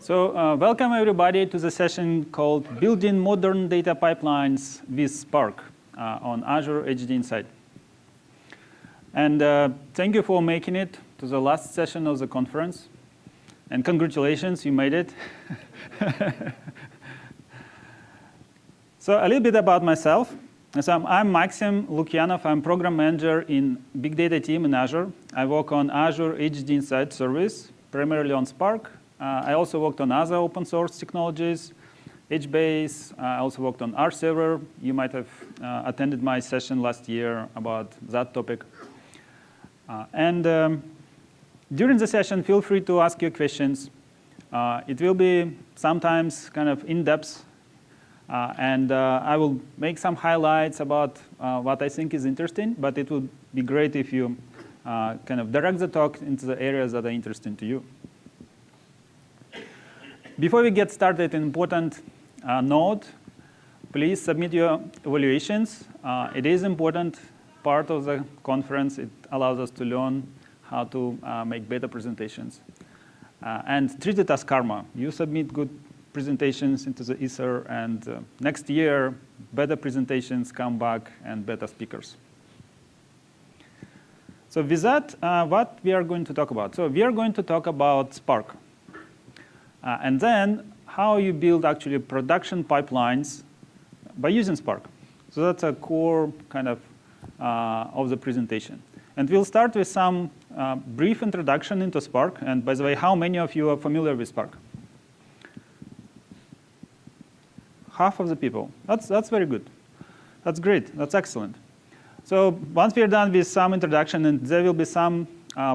Welcome everybody to the session called Building Modern Data Pipelines with Spark on Azure HDInsight. And thank you for making it to the last session of the conference. And congratulations, you made it. So a little bit about myself. So I'm Maxim Lukiyanov. I'm program manager in big data team in Azure. I work on Azure HDInsight service, primarily on Spark. I also worked on other open source technologies, HBase. I also worked on R server. You might have attended my session last year about that topic. During the session, feel free to ask your questions. It will be sometimes kind of in-depth. I will make some highlights about what I think is interesting, but it would be great if you kind of direct the talk into the areas that are interesting to you. Before we get started, an important note, please submit your evaluations. It is an important part of the conference. It allows us to learn how to make better presentations. And treat it as karma. You submit good presentations into the Ether, and next year, better presentations come back and better speakers. So with that, what we are going to talk about? So we are going to talk about Spark. And then how you build actually production pipelines by using Spark. So that's a core kind of the presentation. And we'll start with some brief introduction into Spark. And by the way, how many of you are familiar with Spark? Half of the people. That's very good. That's great. That's excellent. So once we are done with some introduction, and there will be some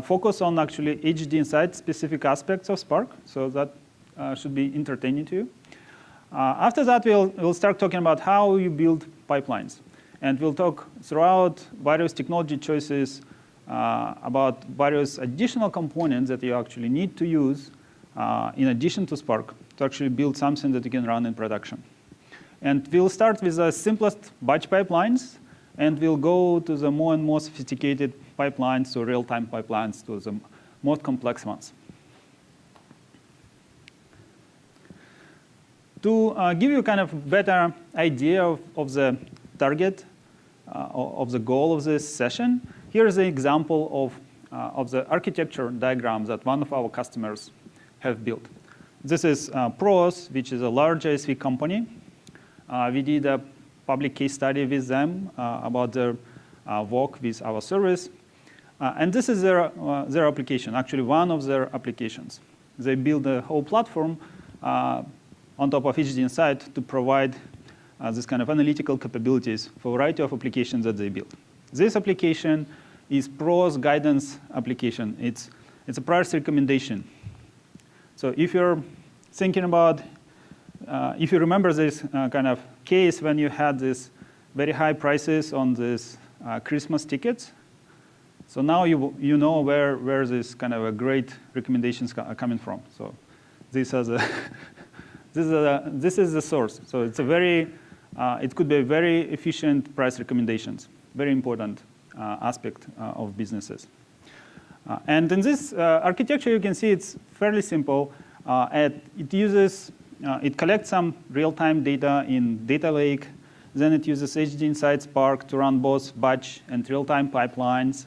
focus on actually HDInsight specific aspects of Spark. So that should be entertaining to you. After that, we'll start talking about how you build pipelines. And we'll talk throughout various technology choices about various additional components that you actually need to use in addition to Spark to actually build something that you can run in production. And we'll start with the simplest batch pipelines, and we'll go to the more and more sophisticated pipelines, to real-time pipelines, to the most complex ones. To give you kind of better idea of the target, of the goal of this session, here's an example of the architecture diagram that one of our customers have built. This is PROS, which is a large ISV company. We did a public case study with them about their work with our service. And this is their application, actually one of their applications. They built a whole platform on top of EdgeInsight to provide this kind of analytical capabilities for a variety of applications that they built. This application is PROS guidance application. It's a price recommendation. So if you're thinking about, if you remember this kind of case when you had this very high prices on this Christmas tickets, so now you know where this kind of a great recommendations are coming from. So these are the this is the source. So it's a very, it could be a very efficient price recommendations, very important aspect of businesses. And in this architecture, you can see it's fairly simple. It collects some real-time data in data lake. Then it uses HDInsight Spark to run both batch and real-time pipelines.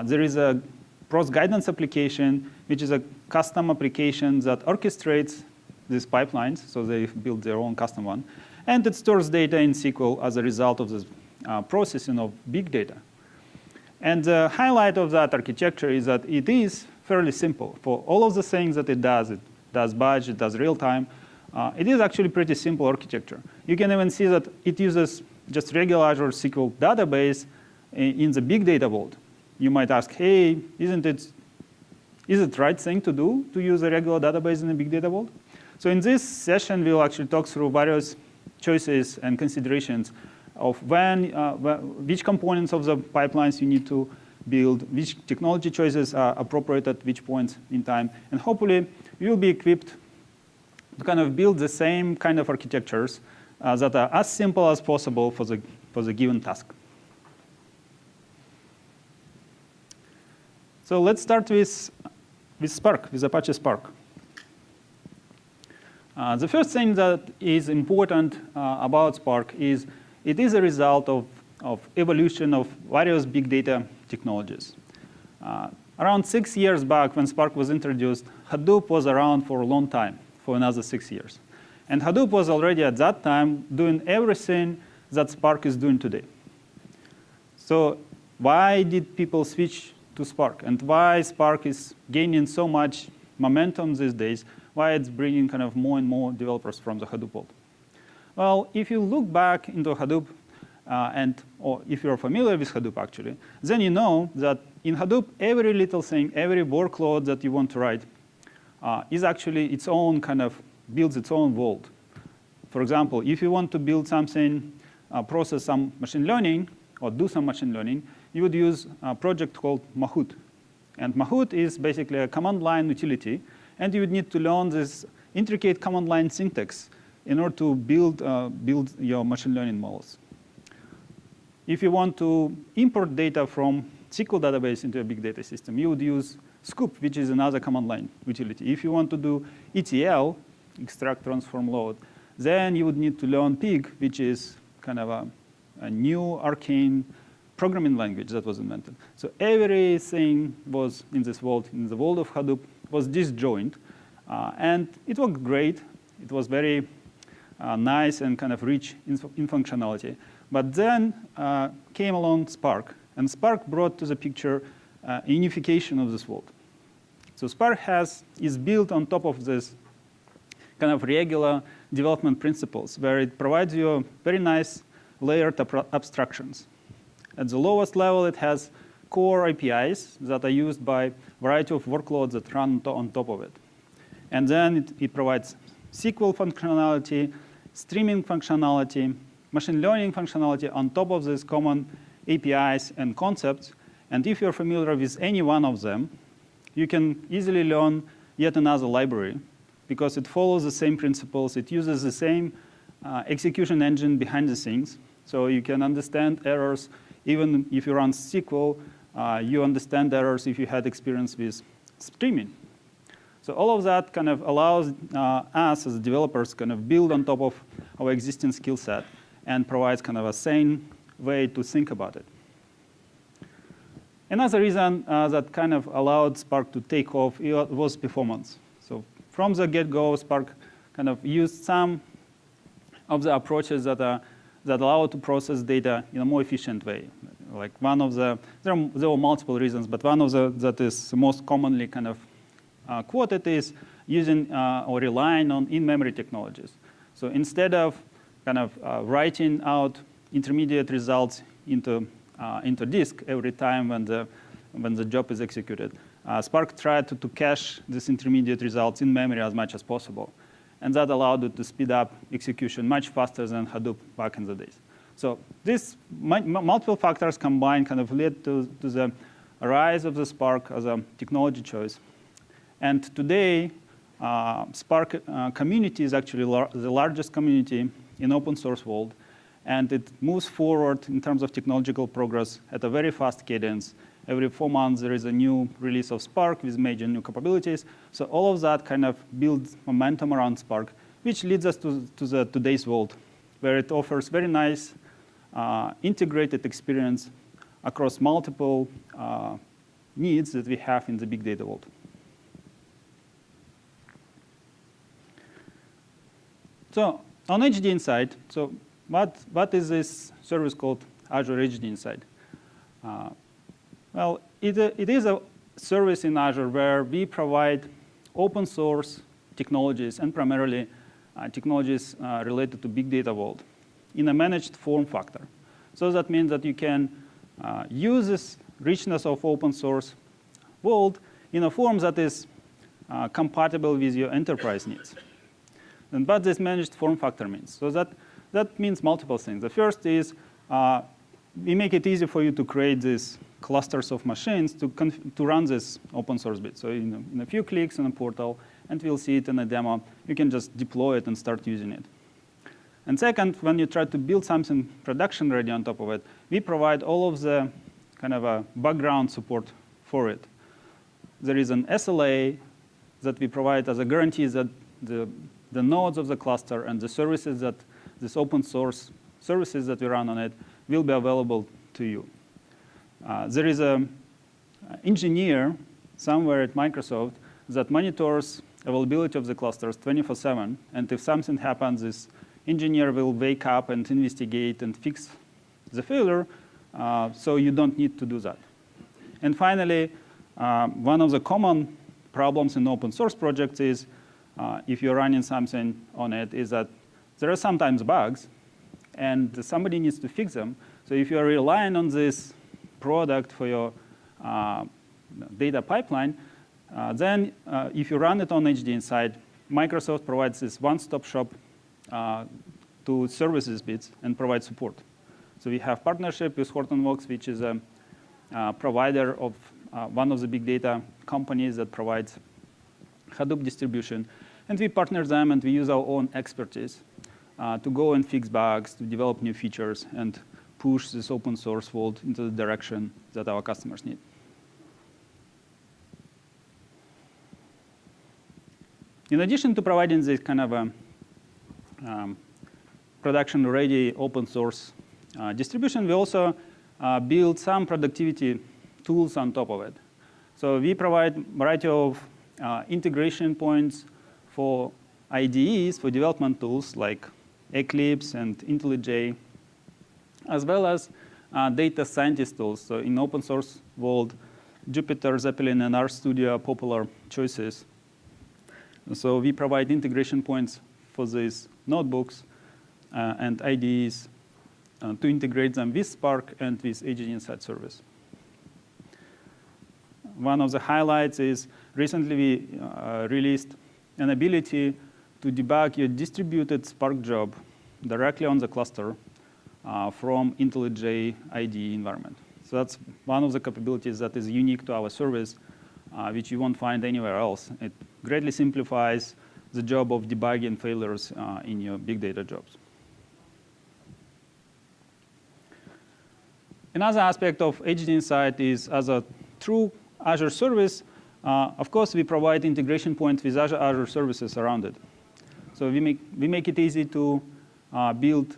There is a PROS guidance application, which is a custom application that orchestrates these pipelines, so they build their own custom one. And it stores data in SQL as a result of this processing of big data. And the highlight of that architecture is that it is fairly simple. For all of the things that it does batch, it does real-time. It is actually pretty simple architecture. You can even see that it uses just regular Azure SQL database in the big data vault. You might ask, hey, is it right thing to do to use a regular database in a big data vault? So in this session, we'll actually talk through various choices and considerations of which components of the pipelines you need to build, which technology choices are appropriate at which points in time. And hopefully, you'll be equipped to kind of build the same kind of architectures that are as simple as possible for the given task. So let's start with Spark, with Apache Spark. The first thing that is important about Spark is it is a result of evolution of various big data technologies. Around 6 years back when Spark was introduced, Hadoop was around for a long time, for another 6 years. And Hadoop was already at that time doing everything that Spark is doing today. So why did people switch to Spark? And why Spark is gaining so much momentum these days? Why it's bringing kind of more and more developers from the Hadoop world? Well, if you look back into Hadoop, or if you're familiar with Hadoop actually, then you know that in Hadoop, every little thing, every workload that you want to write is actually its own kind of, builds its own world. For example, if you want to build something, process some machine learning, or do some machine learning, you would use a project called Mahout. And Mahout is basically a command line utility, and you would need to learn this intricate command line syntax in order to build your machine learning models. If you want to import data from SQL database into a big data system, you would use Scoop, which is another command line utility. If you want to do ETL, extract, transform, load, then you would need to learn Pig, which is kind of a new arcane programming language that was invented. So everything was in this world, in the world of Hadoop, was disjoint. And it worked great. It was very nice and kind of rich in functionality. But then came along Spark. And Spark brought to the picture unification of this world. So Spark is built on top of this kind of regular development principles, where it provides you very nice layered abstractions. At the lowest level, it has core APIs that are used by a variety of workloads that run on top of it. And then it provides SQL functionality, streaming functionality, machine learning functionality on top of these common APIs and concepts. And if you're familiar with any one of them, you can easily learn yet another library, because it follows the same principles. It uses the same execution engine behind the scenes. So you can understand errors. Even if you run SQL, you understand errors if you had experience with streaming. So all of that kind of allows us as developers kind of build on top of our existing skill set and provides kind of a sane way to think about it. Another reason that kind of allowed Spark to take off was performance. So from the get-go, Spark kind of used some of the approaches that allow to process data in a more efficient way. Like one of there were multiple reasons, but one of that is most commonly kind of quoted is using or relying on in-memory technologies. So instead of kind of writing out intermediate results into disk every time when the job is executed, Spark tried to cache these intermediate results in memory as much as possible. And that allowed it to speed up execution much faster than Hadoop back in the days. So these multiple factors combined kind of led to the rise of the Spark as a technology choice. And today, Spark community is actually the largest community in open source world. And it moves forward in terms of technological progress at a very fast cadence. Every 4 months, there is a new release of Spark with major new capabilities. So all of that kind of builds momentum around Spark, which leads us to today's world, where it offers very nice integrated experience across multiple needs that we have in the big data world. So on HDInsight, so what is this service called Azure HDInsight? Well, it is a service in Azure where we provide open source technologies and primarily technologies related to big data world in a managed form factor. So that means that you can use this richness of open source world in a form that is compatible with your enterprise needs. And what this managed form factor means. So that means multiple things. The first is we make it easy for you to create these clusters of machines to run this open source bit. So in a few clicks in a portal, and we'll see it in a demo, you can just deploy it and start using it. And second, when you try to build something production ready on top of it, we provide all of the kind of a background support for it. There is an SLA that we provide as a guarantee that the the nodes of the cluster, and the services that this open source services that we run on it will be available to you. There is an engineer somewhere at Microsoft that monitors availability of the clusters 24/7. And if something happens, this engineer will wake up and investigate and fix the failure, so you don't need to do that. And finally, one of the common problems in open source projects is if you're running something on it is that there are sometimes bugs, and somebody needs to fix them. So if you're relying on this product for your data pipeline, then if you run it on HDInsight, Microsoft provides this one-stop shop to service these bits and provide support. So we have partnership with Hortonworks, which is a provider of one of the big data companies that provides Hadoop distribution. And we partner them, and we use our own expertise to go and fix bugs, to develop new features, and push this open source world into the direction that our customers need. In addition to providing this kind of a production-ready open source distribution, we also build some productivity tools on top of it. So we provide a variety of integration points for IDEs, for development tools like Eclipse and IntelliJ, as well as data scientist tools. So in open source world, Jupyter, Zeppelin, and RStudio are popular choices. So we provide integration points for these notebooks and IDEs to integrate them with Spark and with EdgeInsight service. One of the highlights is recently we released an ability to debug your distributed Spark job directly on the cluster from IntelliJ IDE environment. So that's one of the capabilities that is unique to our service, which you won't find anywhere else. It greatly simplifies the job of debugging failures in your big data jobs. Another aspect of EdgeInsight is as a true Azure service, of course, we provide integration points with Azure services around it. So we make it easy to build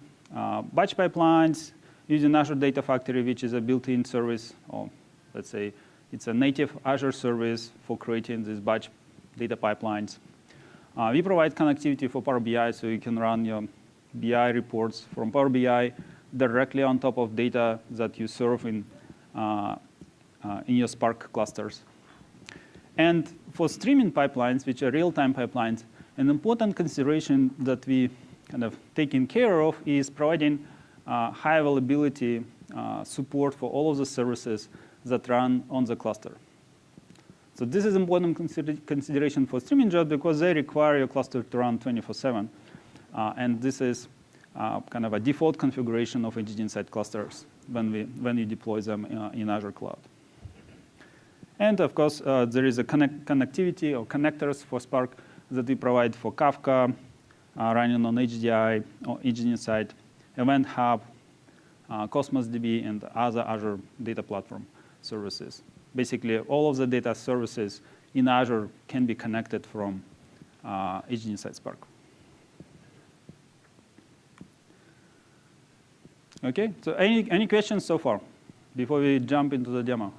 batch pipelines using Azure Data Factory, which is a built-in service, or let's say it's a native Azure service for creating these batch data pipelines. We provide connectivity for Power BI, so you can run your BI reports from Power BI directly on top of data that you serve in your Spark clusters. And for streaming pipelines, which are real-time pipelines, an important consideration that we kind of taking care of is providing high availability support for all of the services that run on the cluster. So this is important consideration for streaming jobs because they require your cluster to run 24/7. And this is kind of a default configuration of EdgeInsight clusters when you deploy them in Azure Cloud. And of course, there is a connectivity or connectors for Spark that we provide for Kafka, running on HDI or EdgeInsight, Event Hub, Cosmos DB, and other Azure data platform services. Basically, all of the data services in Azure can be connected from EdgeInsight Spark. OK, so any questions so far before we jump into the demo?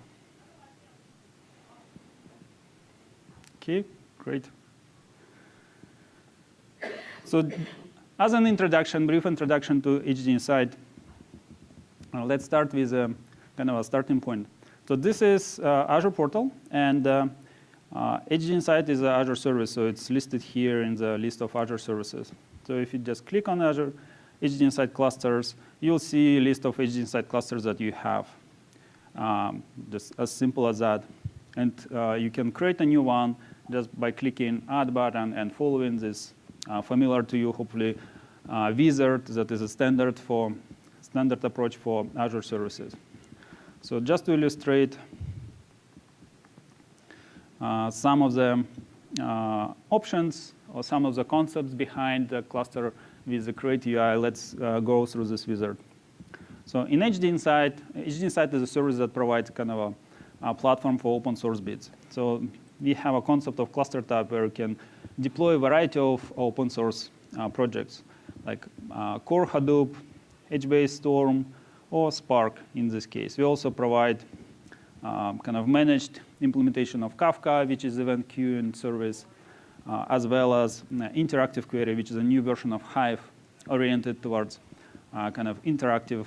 OK, great. So as an introduction, brief introduction to EdgeInsight, let's start with kind of a starting point. So this is Azure portal, and EdgeInsight is an Azure service, so it's listed here in the list of Azure services. So if you just click on Azure EdgeInsight clusters, you'll see a list of EdgeInsight clusters that you have, just as simple as that. And you can create a new one just by clicking Add button and following this familiar to you, hopefully, wizard that is a standard approach for Azure services. So just to illustrate some of the options or some of the concepts behind the cluster with the Create UI, let's go through this wizard. So in EdgeInsight is a service that provides kind of a, platform for open source bits. So we have a concept of cluster type where you can deploy a variety of open source projects, like Core Hadoop, HBase Storm, or Spark in this case. We also provide kind of managed implementation of Kafka, which is event queuing service, as well as interactive query, which is a new version of Hive oriented towards kind of interactive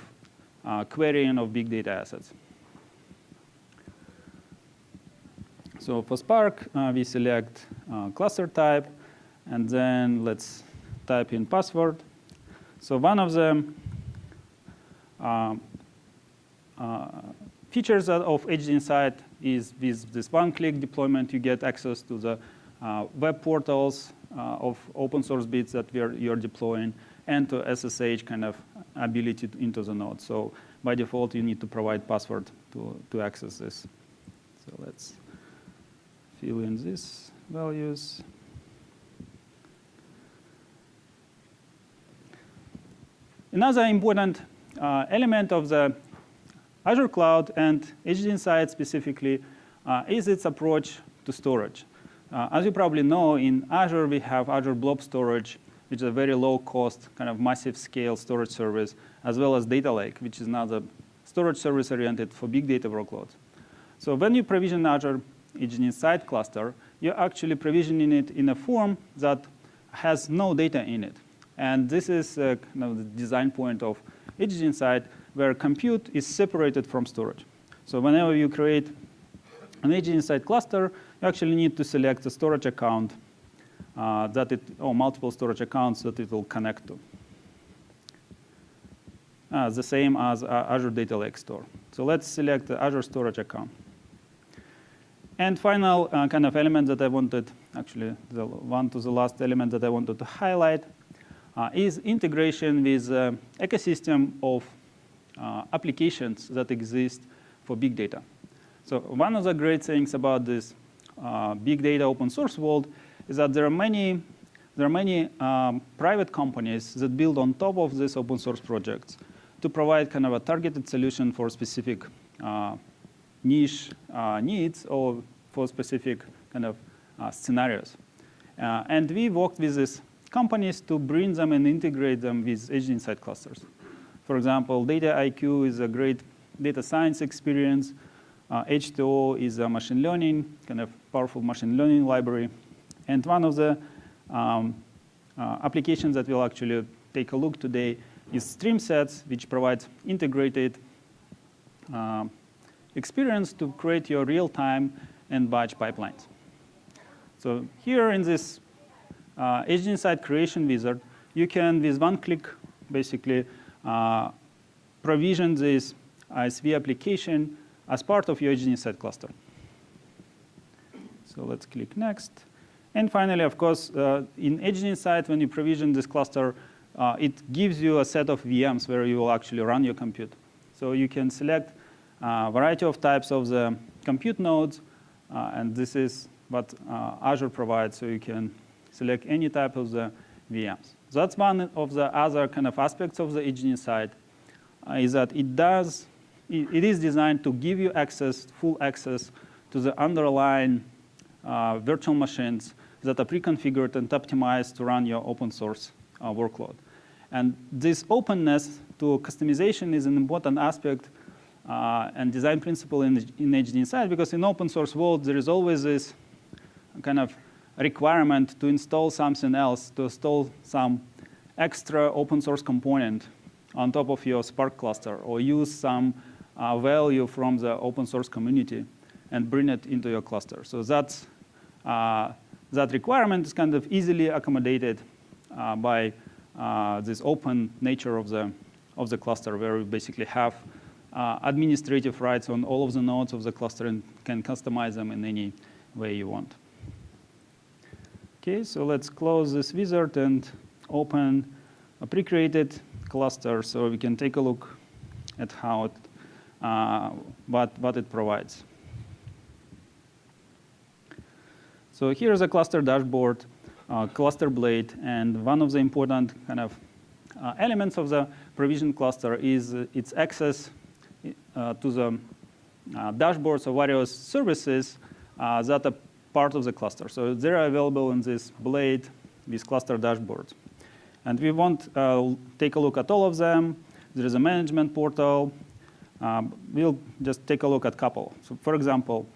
querying of big data assets. So for Spark, we select cluster type, and then let's type in password. So one of the features of EdgeInsight is with this one-click deployment, you get access to the web portals of open source bits that you're deploying, and to SSH kind of ability into the node. So by default, you need to provide password to access this. So let's fill in these values. Another important element of the Azure Cloud and EdgeInsight specifically is its approach to storage. As you probably know, in Azure, we have Azure Blob Storage, which is a very low-cost, kind of massive scale storage service, as well as Data Lake, which is another storage service oriented for big data workloads. So when you provision Azure EdgeInsight cluster, you're actually provisioning it in a form that has no data in it. And this is kind of the design point of EdgeInsight, where compute is separated from storage. So whenever you create an EdgeInsight cluster, you actually need to select a storage account or multiple storage accounts that it will connect to. The same as Azure Data Lake Store. So let's select the Azure storage account. And final kind of element that I wanted, actually the last element that I wanted to highlight is integration with ecosystem of applications that exist for big data. So one of the great things about this big data open source world is that there are many private companies that build on top of these open source projects to provide kind of a targeted solution for specific niche needs or for specific kind of scenarios. And we worked with these companies to bring them and integrate them with EdgeInsight clusters. For example, Dataiku is a great data science experience. H2O is a machine learning, kind of powerful machine learning library. And one of the applications that we'll actually take a look today is StreamSets, which provides integrated experience to create your real-time and batch pipelines. So here in this EdgeInsight creation wizard, you can, with one click, basically provision this ISV application as part of your EdgeInsight cluster. So let's click next. And finally, of course, in EdgeInsight, when you provision this cluster, it gives you a set of VMs where you will actually run your compute. So you can select a variety of types of the compute nodes, and this is what Azure provides, so you can select any type of the VMs. So that's one of the other kind of aspects of the EdgeInsight, is that it is designed to give you full access to the underlying virtual machines that are pre-configured and optimized to run your open source workload. And this openness to customization is an important aspect and design principle in EdgeInsight, because in open source world, there is always this kind of requirement to install something else, to install some extra open source component on top of your Spark cluster, or use some value from the open source community and bring it into your cluster. So that requirement is kind of easily accommodated by this open nature of the cluster, where we basically have administrative rights on all of the nodes of the cluster and can customize them in any way you want. Okay, so let's close this wizard and open a pre-created cluster so we can take a look at how what it provides. So here's a cluster dashboard, cluster blade, and one of the important kind of elements of the provision cluster is its access to the dashboards of various services that are part of the cluster. So they're available in this blade with cluster dashboards. And we won't take a look at all of them. There is a management portal. We'll just take a look at a couple. So for example,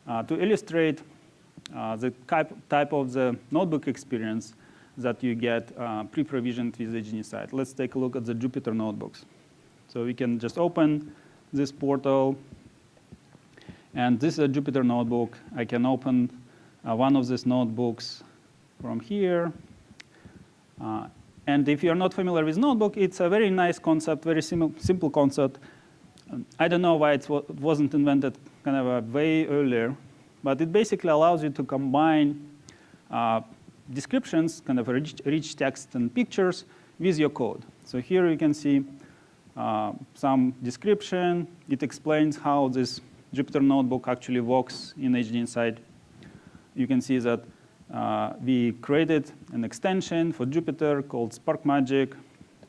to illustrate the type of the notebook experience that you get pre-provisioned with EdgeInsight, let's take a look at the Jupyter notebooks. So we can just open this portal. And this is a Jupyter notebook. I can open one of these notebooks from here. And if you're not familiar with notebook, it's a very nice concept, very simple concept. I don't know why it wasn't invented kind of way earlier, but it basically allows you to combine descriptions, kind of rich text and pictures with your code. So here you can see some description. It explains how this Jupyter notebook actually works in EdgeInsight. You can see that we created an extension for Jupyter called Spark Magic,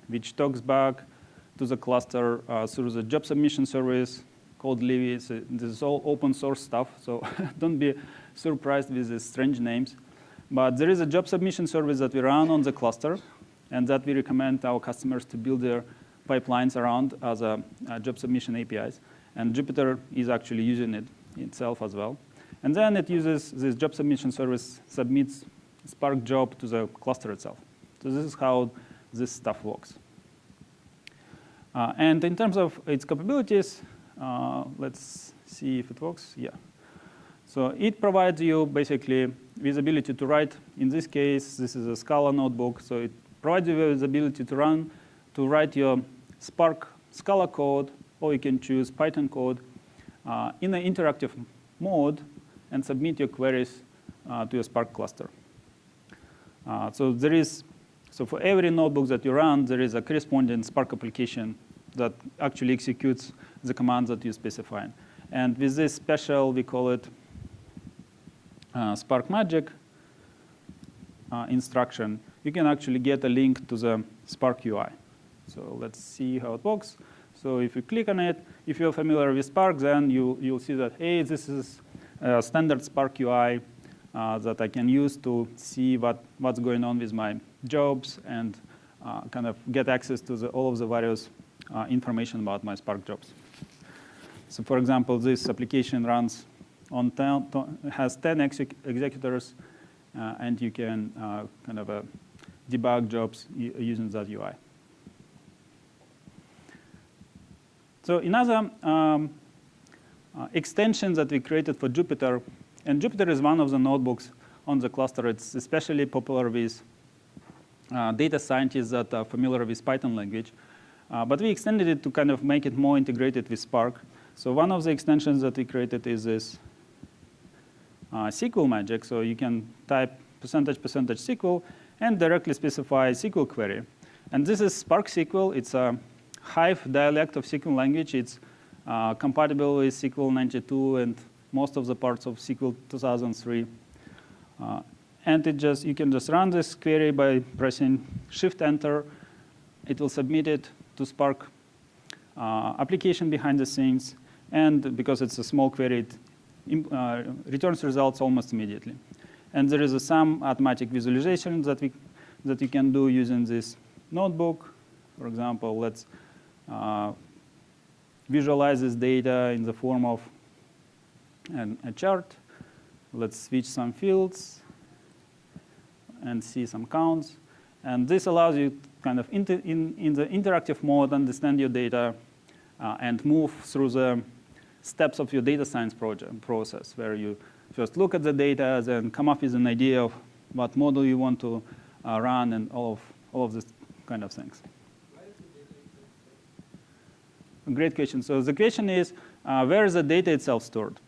which talks back to the cluster through the job submission service called Livy. So this is all open source stuff, so don't be surprised with these strange names. But there is a job submission service that we run on the cluster, and that we recommend our customers to build their pipelines around as a job submission APIs. And Jupyter is actually using it itself as well. And then it uses this job submission service, submits Spark job to the cluster itself. So this is how this stuff works. And in terms of its capabilities, let's see if it works. Yeah. So it provides you basically with ability to write. In this case, this is a Scala notebook. So it provides you with the ability to write your Spark Scala code, or you can choose Python code in an interactive mode and submit your queries to your Spark cluster. So for every notebook that you run, there is a corresponding Spark application that actually executes the commands that you specify. And with this special, we call it Spark Magic instruction, you can actually get a link to the Spark UI. So let's see how it works. So if you click on it, if you're familiar with Spark, then you'll see that, hey, this is a standard Spark UI that I can use to see what's going on with my jobs and kind of get access to all of the various information about my Spark jobs. So for example, this application runs on has 10 executors, and you can kind of debug jobs using that UI. So another extension that we created for Jupyter, and Jupyter is one of the notebooks on the cluster. It's especially popular with data scientists that are familiar with Python language. But we extended it to kind of make it more integrated with Spark. So one of the extensions that we created is this SQL magic. So you can type %% and directly specify SQL query. And this is Spark SQL. It's a Hive dialect of SQL language. It's compatible with SQL 92 and most of the parts of SQL 2003. And you can just run this query by pressing Shift-Enter. It will submit it to Spark application behind the scenes. And because it's a small query, it returns results almost immediately. And there is some automatic visualization that you can do using this notebook. For example, let's visualize this data in the form of a chart. Let's switch some fields and see some counts. And this allows you kind of in the interactive mode, understand your data and move through the steps of your data science process, where you first look at the data, then come up with an idea of what model you want to run, and all of this kind of things. Great question. So the question is, where is the data itself stored?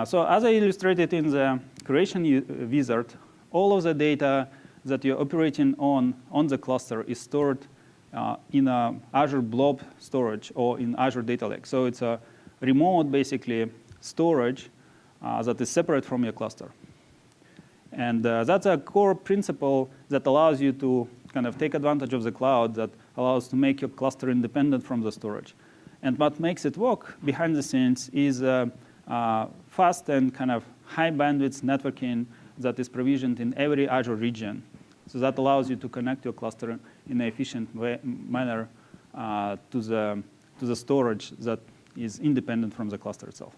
So as I illustrated in the creation wizard, all of the data that you're operating on the cluster is stored in Azure Blob storage or in Azure Data Lake. So it's a remote, basically, storage that is separate from your cluster. And that's a core principle that allows you to kind of take advantage of the cloud, that allows to make your cluster independent from the storage. And what makes it work behind the scenes is fast and kind of high bandwidth networking that is provisioned in every Azure region. So that allows you to connect your cluster in an efficient manner to the storage that is independent from the cluster itself.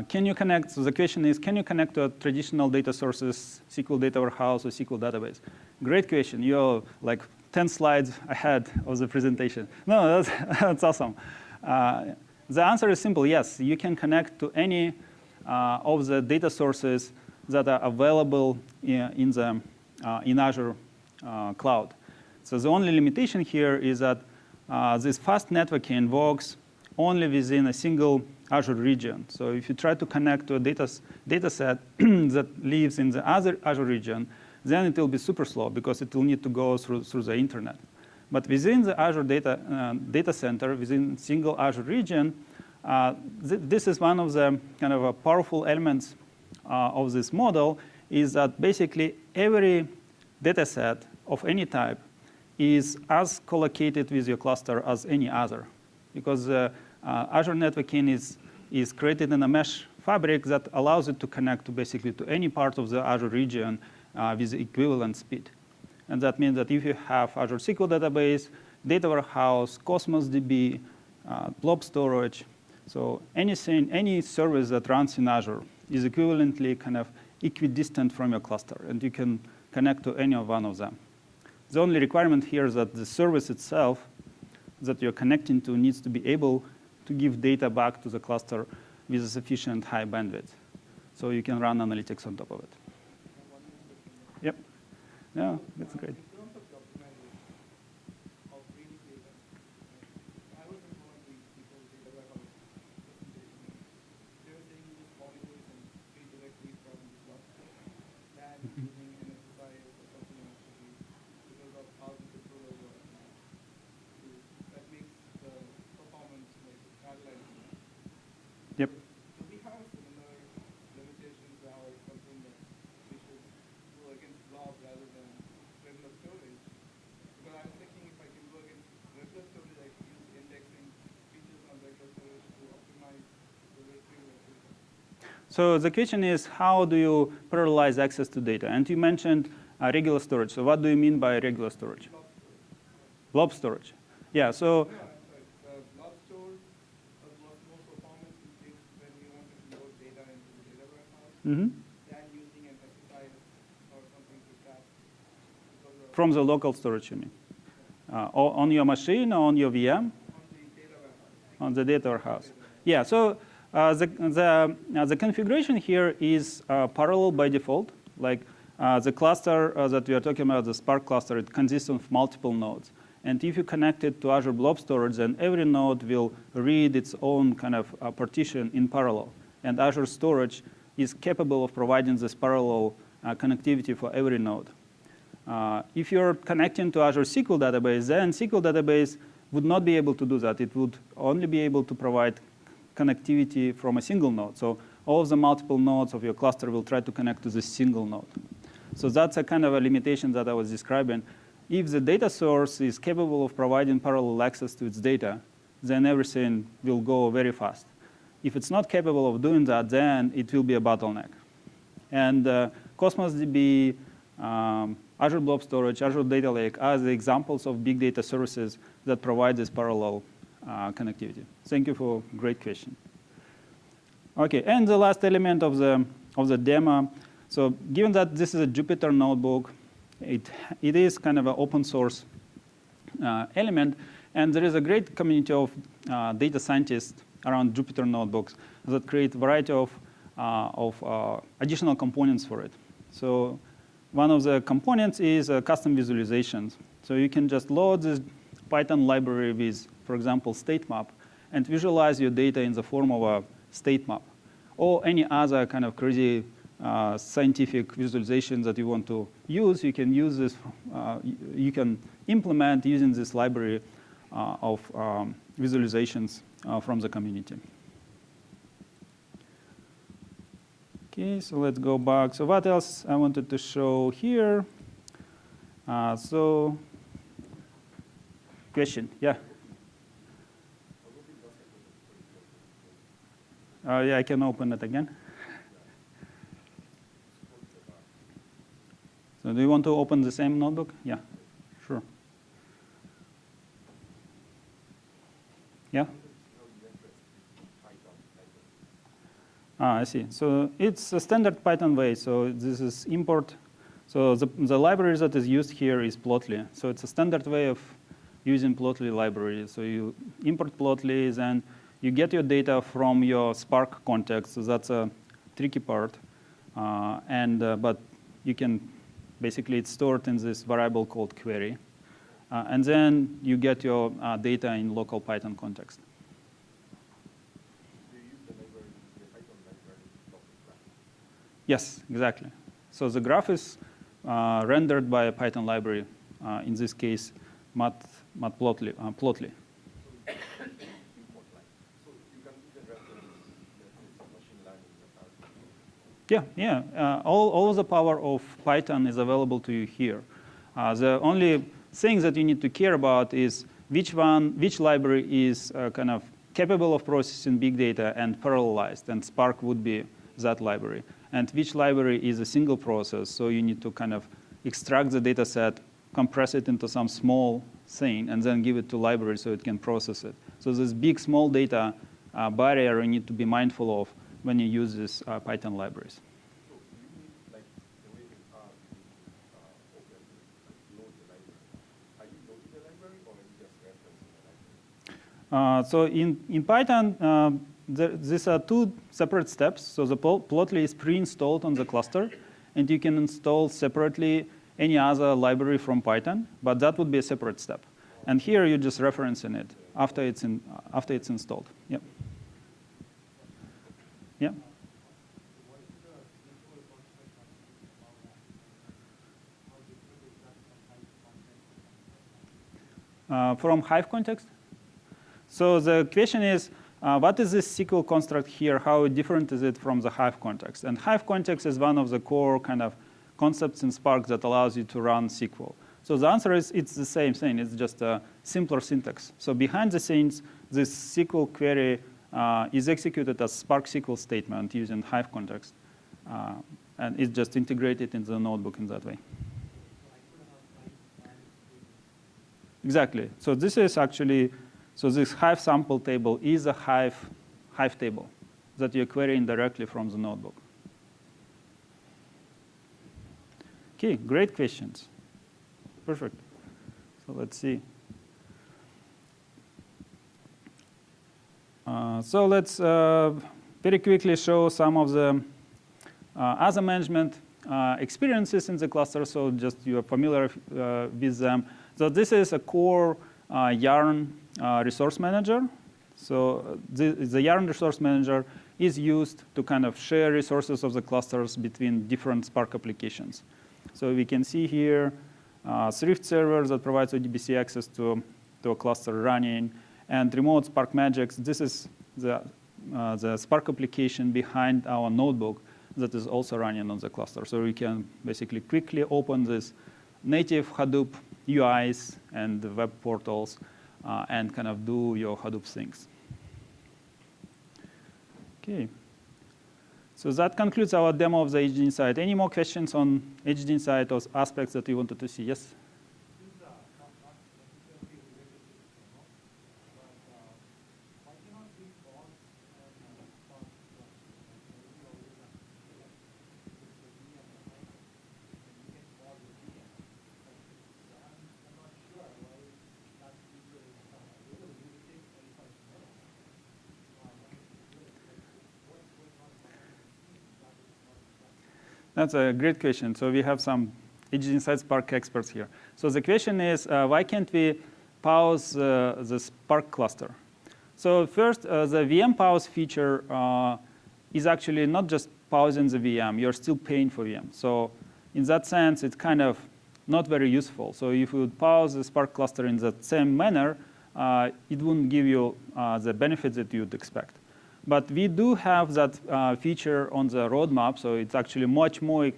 Can you connect? So the question is, can you connect to traditional data sources, SQL data warehouse, or SQL database? Great question. You're like 10 slides ahead of the presentation. No, that's awesome. The answer is simple. Yes, you can connect to any of the data sources that are available in Azure cloud. So the only limitation here is that this fast networking works only within a single Azure region. So if you try to connect to a data set that lives in the other Azure region, then it will be super slow because it will need to go through the internet. But within the Azure data center, within single Azure region, this is one of the kind of powerful elements of this model, is that basically every data set of any type is as collocated with your cluster as any other. Because Azure networking is created in a mesh fabric that allows it to connect basically to any part of the Azure region with equivalent speed. And that means that if you have Azure SQL database, data warehouse, Cosmos DB, blob storage, so any service that runs in Azure is equivalently kind of equidistant from your cluster, and you can connect to any one of them. The only requirement here is that the service itself that you're connecting to needs to be able to give data back to the cluster with a sufficient high bandwidth, so you can run analytics on top of it. Yep. Yeah, that's great. Yep. Do we have similar limitations or something that we should go against blob rather than regular storage? Because I was thinking if I can go against regular storage, I can use indexing features on regular storage to optimize the retrieval. So the question is, how do you parallelize access to data? And you mentioned regular storage. So what do you mean by regular storage? Blob storage. Yeah, so. Mm-hmm. Than using an SSI or something to track. From the local storage, you mean? On your machine or on your VM? On the data warehouse. On the data warehouse. Yeah, so the configuration here is parallel by default. Like the cluster that we are talking about, the Spark cluster, it consists of multiple nodes. And if you connect it to Azure Blob Storage, then every node will read its own kind of partition in parallel. And Azure Storage is capable of providing this parallel connectivity for every node. If you're connecting to Azure SQL database, then SQL database would not be able to do that. It would only be able to provide connectivity from a single node. So all of the multiple nodes of your cluster will try to connect to this single node. So that's a kind of a limitation that I was describing. If the data source is capable of providing parallel access to its data, then everything will go very fast. If it's not capable of doing that, then it will be a bottleneck. And Cosmos DB, Azure Blob Storage, Azure Data Lake are the examples of big data services that provide this parallel connectivity. Thank you for a great question. OK, and the last element of the demo. So given that this is a Jupyter notebook, it is kind of an open source element. And there is a great community of data scientists around Jupyter notebooks that create a variety of additional components for it. So one of the components is custom visualizations. So you can just load this Python library with, for example, state map, and visualize your data in the form of a state map, or any other kind of crazy scientific visualization that you want to use. You can use this. You can implement using this library of visualizations from the community. OK, so let's go back. So what else I wanted to show here? So question, yeah? Yeah, I can open it again. So do you want to open the same notebook? Yeah, sure. Yeah? I see. So it's a standard Python way. So this is import. So the library that is used here is Plotly. So it's a standard way of using Plotly library. So you import Plotly, then you get your data from your Spark context. So that's a tricky part. But you can, basically, it's stored in this variable called query. And then you get your data in local Python context. Yes, exactly. So the graph is rendered by a Python library, in this case, Matplotlib. Plotly. Yeah. All of the power of Python is available to you here. The only thing that you need to care about is which library is kind of capable of processing big data and parallelized, and Spark would be that library. And which library is a single process, so you need to kind of extract the data set, compress it into some small thing, and then give it to library so it can process it. So this big, small data barrier you need to be mindful of when you use these Python libraries. So you mean like the way they are open, like load the library. Are you loading the library or are you just referencing the library? So in Python, these are two separate steps. So the Plotly is pre-installed on the cluster, and you can install separately any other library from Python, but that would be a separate step. And here you're just referencing it after it's installed. Yep. Yeah. From Hive context? So the question is, what is this SQL construct here? How different is it from the Hive context? And Hive context is one of the core kind of concepts in Spark that allows you to run SQL. So the answer is it's the same thing. It's just a simpler syntax. So behind the scenes, this SQL query is executed as Spark SQL statement using Hive context. And it's just integrated into the notebook in that way. Exactly. So this is actually, so this Hive sample table is a Hive table that you're querying directly from the notebook. OK, great questions. Perfect. So let's see. So let's very quickly show some of the other management experiences in the cluster. So just you are familiar with them. So this is a core Yarn resource manager. So the Yarn resource manager is used to kind of share resources of the clusters between different Spark applications. So we can see here Thrift server that provides ODBC access to a cluster running, and remote Spark Magics. This is the Spark application behind our notebook that is also running on the cluster. So we can basically quickly open this native Hadoop UIs and the web portals and kind of do your Hadoop things. OK. So that concludes our demo of the EdgeInsight. Any more questions on EdgeInsight or aspects that you wanted to see? Yes? That's a great question. So we have some EdgeInsight Spark experts here. So the question is, why can't we pause the Spark cluster? So first, the VM pause feature is actually not just pausing the VM. You're still paying for VM. So in that sense, it's kind of not very useful. So if you would pause the Spark cluster in the same manner, it wouldn't give you the benefits that you'd expect. But we do have that feature on the roadmap, so it's actually much more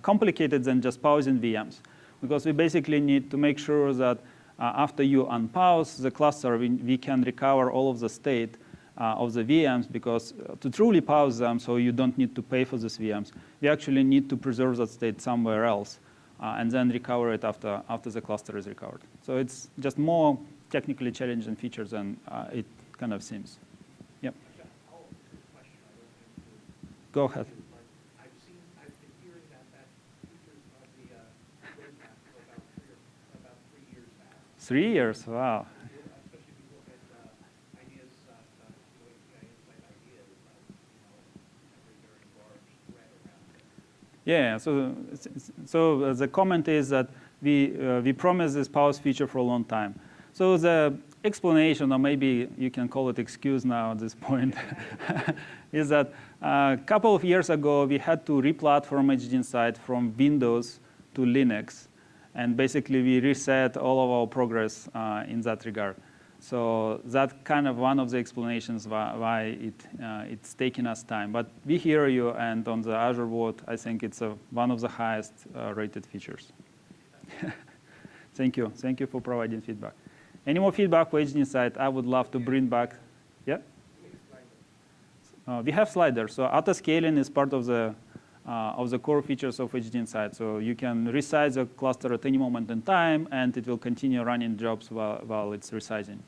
complicated than just pausing VMs. Because we basically need to make sure that after you unpause the cluster, we can recover all of the state of the VMs, because to truly pause them, so you don't need to pay for these VMs, we actually need to preserve that state somewhere else and then recover it after the cluster is recovered. So it's just more technically challenging features than it kind of seems. Yep. Go ahead. I've been hearing that features of the roadmap for about 3 years now. 3 years, wow. Especially if you look at ideas, EdgeInsight ideas, every very large thread around it. Yeah, so the comment is that we promised this pause feature for a long time. So the explanation, or maybe you can call it excuse now at this point, is that a couple of years ago, we had to re-platform EdgeInsight from Windows to Linux. And basically, we reset all of our progress in that regard. So that's kind of one of the explanations why it's taking us time. But we hear you, and on the Azure board, I think it's one of the highest rated features. Thank you. Thank you for providing feedback. Any more feedback for EdgeInsight? I would love to bring back. Yeah? We have sliders. So auto-scaling is part of the core features of EdgeInsight. So you can resize the cluster at any moment in time, and it will continue running jobs while it's resizing.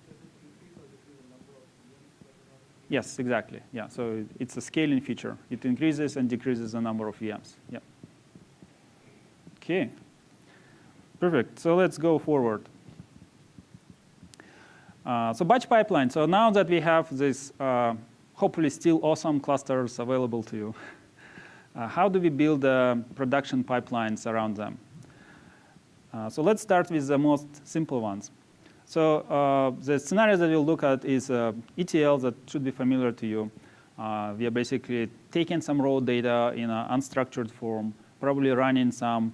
Yes, exactly. Yeah, so it's a scaling feature. It increases and decreases the number of VMs. Yeah. OK. Perfect. So let's go forward. So batch pipeline. So now that we have this hopefully still awesome clusters available to you, how do we build production pipelines around them? So let's start with the most simple ones. So the scenario that we'll look at is ETL that should be familiar to you. We are basically taking some raw data in an unstructured form, probably running some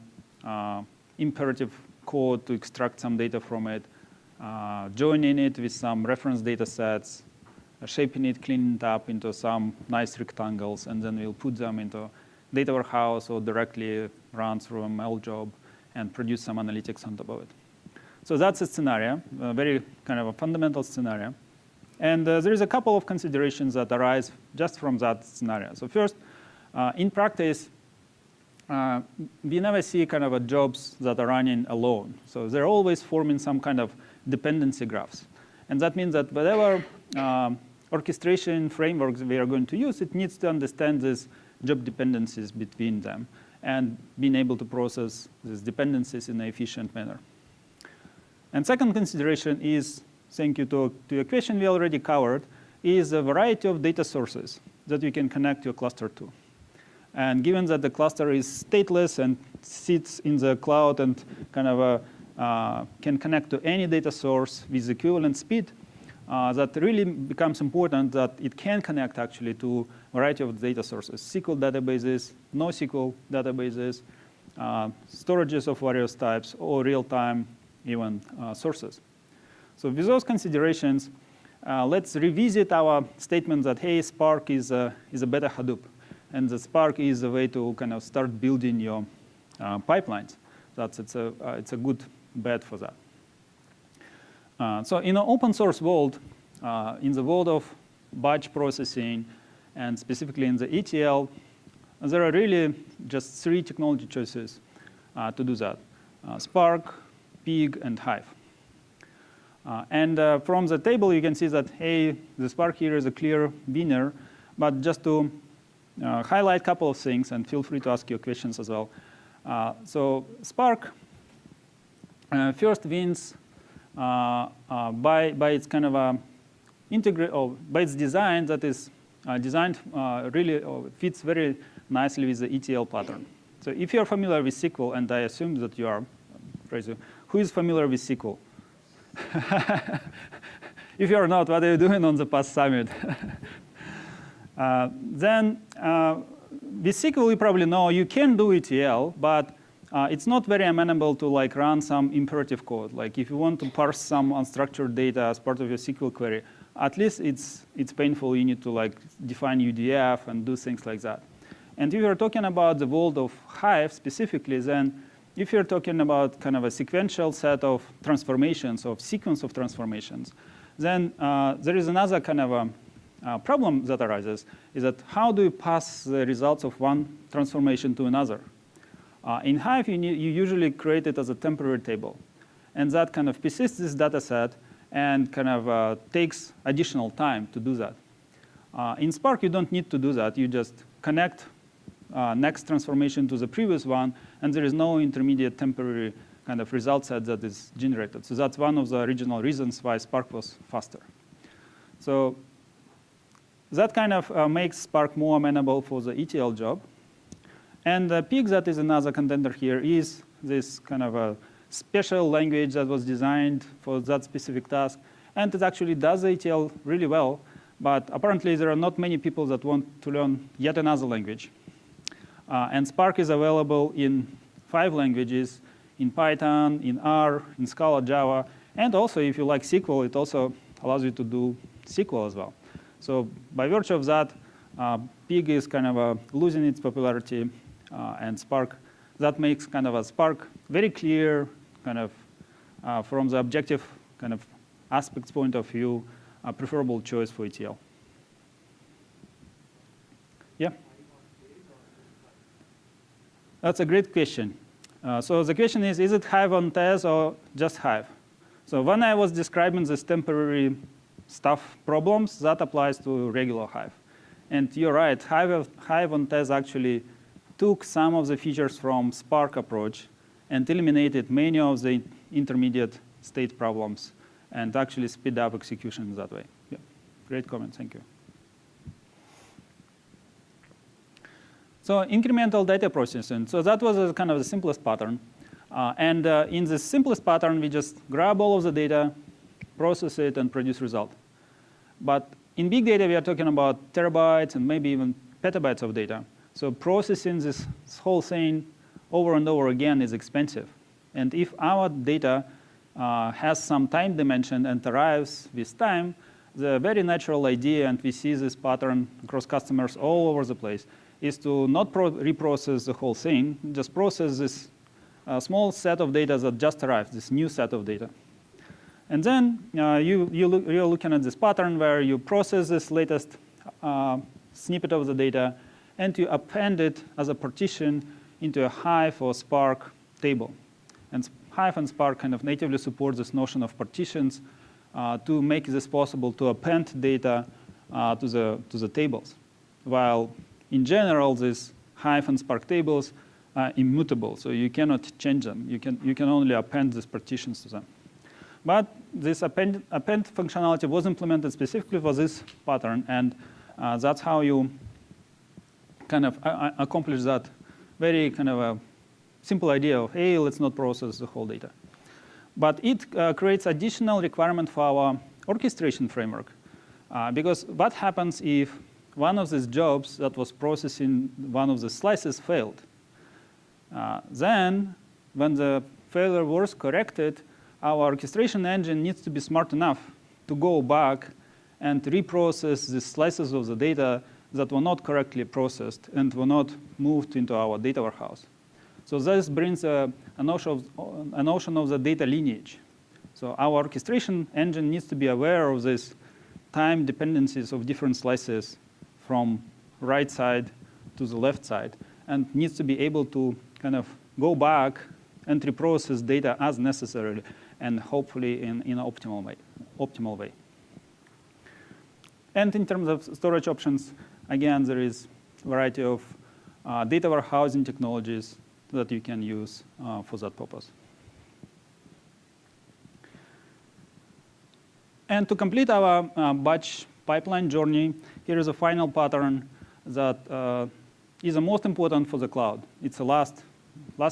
imperative code to extract some data from it, joining it with some reference data sets, shaping it, cleaning it up into some nice rectangles, and then we'll put them into data warehouse or directly run through a mail job and produce some analytics on top of it. So that's a scenario, a very kind of a fundamental scenario. And there is a couple of considerations that arise just from that scenario. So first, in practice, we never see kind of jobs that are running alone. So they're always forming some kind of dependency graphs. And that means that whatever orchestration frameworks we are going to use, it needs to understand these job dependencies between them and being able to process these dependencies in an efficient manner. And second consideration is, thank you to a question we already covered, is a variety of data sources that you can connect your cluster to. And given that the cluster is stateless and sits in the cloud and kind of can connect to any data source with equivalent speed, that really becomes important that it can connect actually to a variety of data sources, SQL databases, NoSQL databases, storages of various types, or real-time even sources. So with those considerations, let's revisit our statement that, hey, Spark is a better Hadoop. And the Spark is a way to kind of start building your pipelines. It's a good bet for that. So in an open source world, in the world of batch processing, and specifically in the ETL, there are really just 3 technology choices to do that: Spark, Pig, and Hive. And from the table, you can see that, hey, the Spark here is a clear winner. But just to highlight a couple of things, and feel free to ask your questions as well. So Spark first wins by its kind of by its design that is designed really fits very nicely with the ETL pattern. So if you're familiar with SQL, and I assume that you are, who is familiar with SQL? If you're not, what are you doing on the past summit? Then with SQL, you probably know you can do ETL, but it's not very amenable to like run some imperative code. Like if you want to parse some unstructured data as part of your SQL query, at least it's painful. You need to like define UDF and do things like that. And if you're talking about the world of Hive specifically, then if you're talking about kind of a sequential set of transformations, of sequence of transformations, then there is another kind of problem that arises is that how do you pass the results of one transformation to another? In Hive, you usually create it as a temporary table. And that kind of persists this data set and kind of takes additional time to do that. In Spark, you don't need to do that. You just connect next transformation to the previous one, and there is no intermediate temporary kind of result set that is generated. So that's one of the original reasons why Spark was faster. So that kind of makes Spark more amenable for the ETL job. And Pig, that is another contender here, is this kind of a special language that was designed for that specific task. And it actually does the ETL really well. But apparently, there are not many people that want to learn yet another language. And Spark is available in 5 languages, in Python, in R, in Scala, Java. And also, if you like SQL, it also allows you to do SQL as well. So by virtue of that, Pig is kind of losing its popularity. And Spark, that makes kind of a Spark very clear, kind of from the objective kind of aspects point of view, a preferable choice for ETL. Yeah? That's a great question. So the question is it Hive on Tess or just Hive? So when I was describing this temporary stuff problems, that applies to regular Hive. And you're right, Hive on Tess actually took some of the features from Spark approach and eliminated many of the intermediate state problems and actually speed up execution that way. Yeah. Great comment, thank you. So incremental data processing. So that was kind of the simplest pattern. And in the simplest pattern, we just grab all of the data, process it, and produce result. But in big data, we are talking about terabytes and maybe even petabytes of data. So processing this whole thing over and over again is expensive. And if our data has some time dimension and arrives with time, the very natural idea, and we see this pattern across customers all over the place, is to not reprocess the whole thing, just process this small set of data that just arrived, this new set of data. And then you're looking at this pattern where you process this latest snippet of the data, and you append it as a partition into a Hive or Spark table. And Hive and Spark kind of natively support this notion of partitions to make this possible to append data to the tables. While in general, these Hive and Spark tables are immutable, so you cannot change them. You can only append these partitions to them. But this append functionality was implemented specifically for this pattern, and that's how you kind of accomplish that very kind of a simple idea of, hey, let's not process the whole data. But it creates additional requirement for our orchestration framework. Because what happens if one of these jobs that was processing one of the slices failed? Then, when the failure was corrected, our orchestration engine needs to be smart enough to go back and reprocess the slices of the data that were not correctly processed and were not moved into our data warehouse. So this brings a notion of the data lineage. So our orchestration engine needs to be aware of these time dependencies of different slices from right side to the left side, and needs to be able to kind of go back and reprocess data as necessary, and hopefully in an optimal way. And in terms of storage options, again, there is a variety of data warehousing technologies that you can use for that purpose. And to complete our batch pipeline journey, here is a final pattern that is the most important for the cloud. It's the last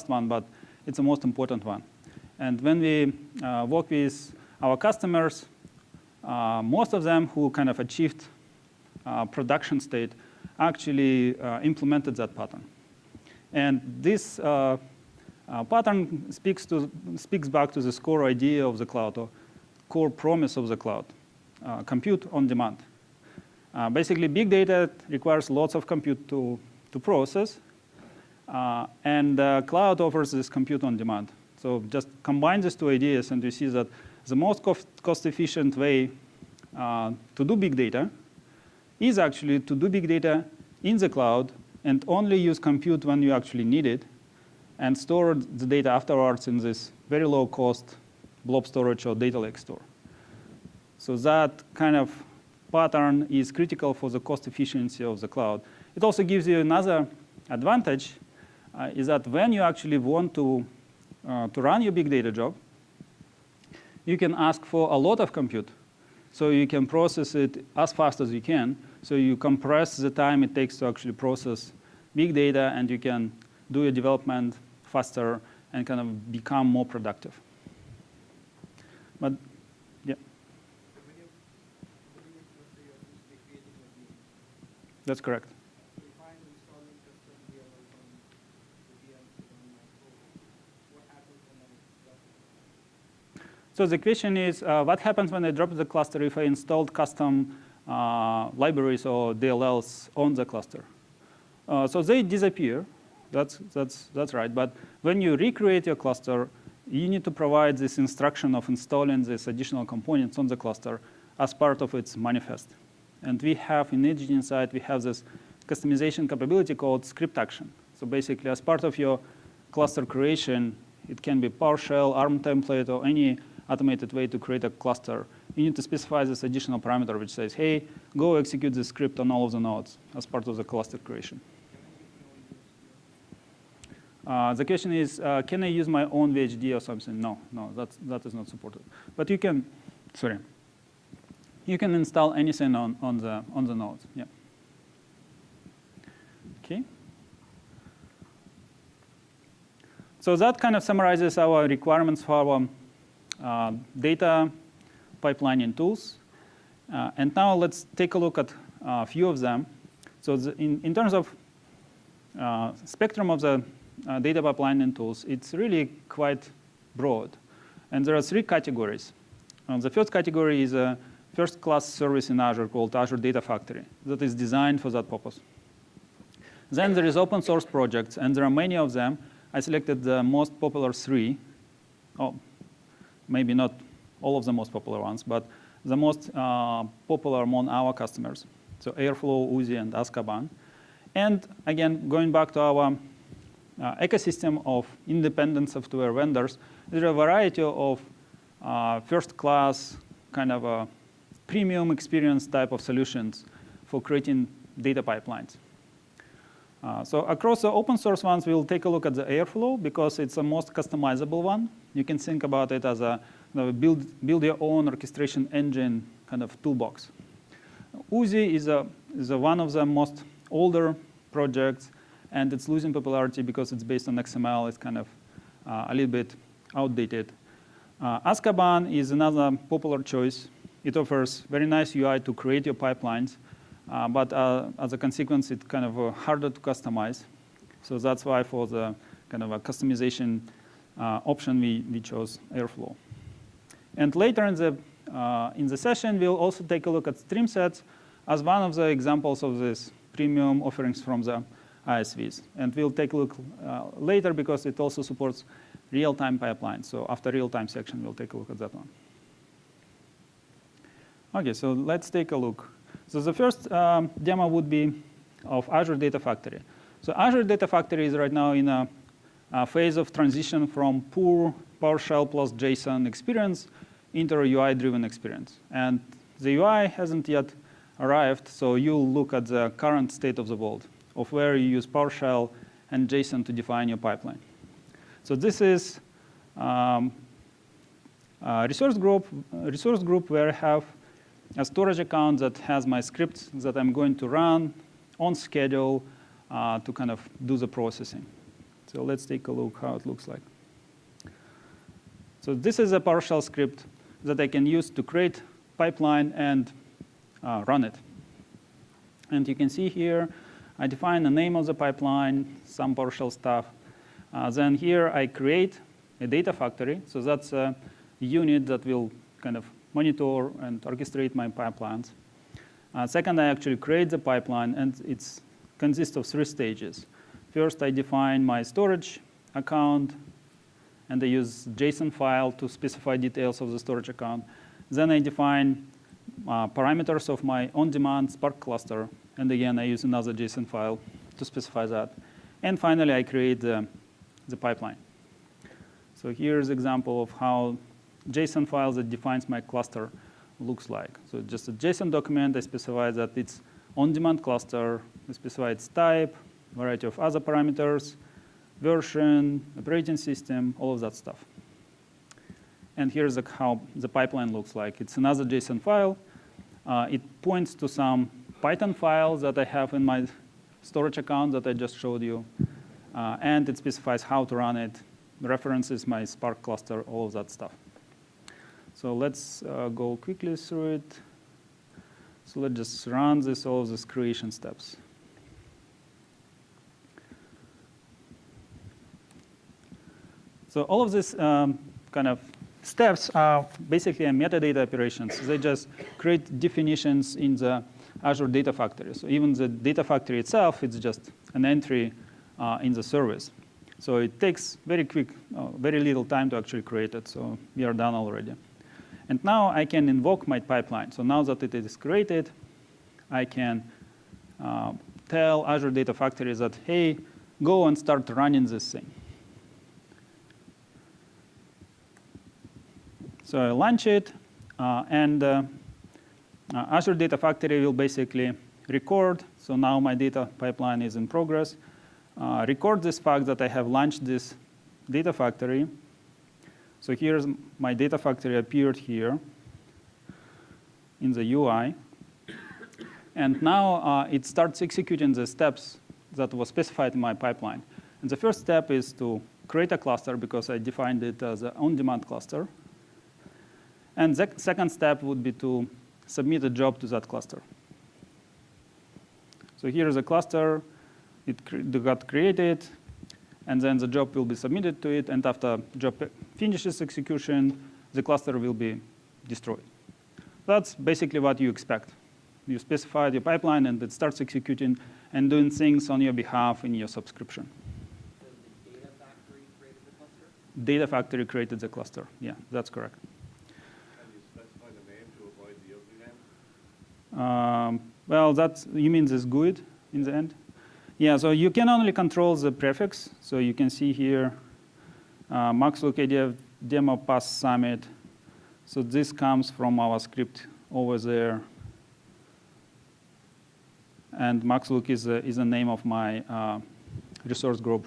one, but it's the most important one. And when we work with our customers, most of them who kind of achieved production state actually implemented that pattern. And this pattern speaks back to the core idea of the cloud, or core promise of the cloud, compute on demand. Basically, big data requires lots of compute to process, and cloud offers this compute on demand. So just combine these two ideas, and you see that the most cost-efficient way to do big data is actually to do big data in the cloud and only use compute when you actually need it, and store the data afterwards in this very low-cost blob storage or data lake store. So that kind of pattern is critical for the cost efficiency of the cloud. It also gives you another advantage, is that when you actually want to run your big data job, you can ask for a lot of compute. So you can process it as fast as you can. So you compress the time it takes to actually process big data, and you can do your development faster and kind of become more productive. But yeah. That's correct. So if I'm installing custom VMs on the VMs on my phone, what happens when I drop it? So the question is, what happens when I drop the cluster if I installed custom libraries or DLLs on the cluster? So they disappear. That's right. But when you recreate your cluster, you need to provide this instruction of installing these additional components on the cluster as part of its manifest. And we have in EdgeInsight, we have this customization capability called script action. So basically, as part of your cluster creation, it can be PowerShell, ARM template, or any automated way to create a cluster. You need to specify this additional parameter which says, hey, go execute this script on all of the nodes as part of the cluster creation. The question is, can I use my own VHD or something? No, that is not supported. But you can, you can install anything on the nodes. Yeah. Okay. So that kind of summarizes our requirements for our data pipelining tools. And now let's take a look at a few of them. So in terms of spectrum of the data pipelining tools, it's really quite broad. And there are 3 categories. The first category is a first-class service in Azure called Azure Data Factory that is designed for that purpose. Then there is open source projects, and there are many of them. I selected the most popular 3. Oh, maybe not all of the most popular ones, but the most popular among our customers. So Airflow, Uzi, and Azkaban. And again, going back to our ecosystem of independent software vendors, there are a variety of first-class kind of a premium experience type of solutions for creating data pipelines. So across the open source ones, we'll take a look at the Airflow because it's the most customizable one. You can think about it as a build your own orchestration engine kind of toolbox. Uzi is one of the most older projects, and it's losing popularity because it's based on XML. It's kind of a little bit outdated. Azkaban is another popular choice. It offers very nice UI to create your pipelines, but as a consequence, it's kind of harder to customize. So that's why for the kind of a customization option, we chose Airflow. And later in the session, we'll also take a look at StreamSets as one of the examples of these premium offerings from the ISVs. And we'll take a look later because it also supports RealTime Pipelines. So after RealTime section, we'll take a look at that one. OK, so let's take a look. So the first demo would be of Azure Data Factory. So Azure Data Factory is right now in a phase of transition from poor PowerShell plus JSON experience into a UI-driven experience. And the UI hasn't yet arrived, so you'll look at the current state of the world of where you use PowerShell and JSON to define your pipeline. So this is a resource group where I have a storage account that has my scripts that I'm going to run on schedule to kind of do the processing. So let's take a look how it looks like. So this is a PowerShell script that I can use to create pipeline and run it. And you can see here, I define the name of the pipeline, some PowerShell stuff. Then here I create a data factory. So that's a unit that will kind of monitor and orchestrate my pipelines. Second, I actually create the pipeline, and it consists of 3 stages. First, I define my storage account, and I use JSON file to specify details of the storage account. Then I define parameters of my on-demand Spark cluster. And again, I use another JSON file to specify that. And finally, I create the pipeline. So here's an example of how JSON file that defines my cluster looks like. So just a JSON document, I specify that it's on-demand cluster. I specify its type, variety of other parameters, version, operating system, all of that stuff. And here's how the pipeline looks like. It's another JSON file. It points to some Python files that I have in my storage account that I just showed you. And it specifies how to run it, references my Spark cluster, all of that stuff. So let's go quickly through it. So let's just run all of these creation steps. So all of these kind of steps are basically metadata operations. They just create definitions in the Azure Data Factory. So even the Data Factory itself, it's just an entry in the service. So it takes very little time to actually create it. So we are done already. And now I can invoke my pipeline. So now that it is created, I can tell Azure Data Factory that, hey, go and start running this thing. So I launch it, and Azure Data Factory will basically record. So now my data pipeline is in progress. Record this fact that I have launched this data factory. So here's my data factory appeared here in the UI. And now it starts executing the steps that were specified in my pipeline. And the first step is to create a cluster, because I defined it as an on-demand cluster. And the second step would be to submit a job to that cluster. So here is a cluster. It got created, and then the job will be submitted to it. And after job finishes execution, the cluster will be destroyed. That's basically what you expect. You specify your pipeline, and it starts executing and doing things on your behalf in your subscription. So the data factory created the cluster? Data factory created the cluster. Yeah, that's correct. Well, you mean this GUID in the end? Yeah, so you can only control the prefix. So you can see here, Max Lukiyanov demo pass summit. So this comes from our script over there. And Max Luk is the name of my resource group.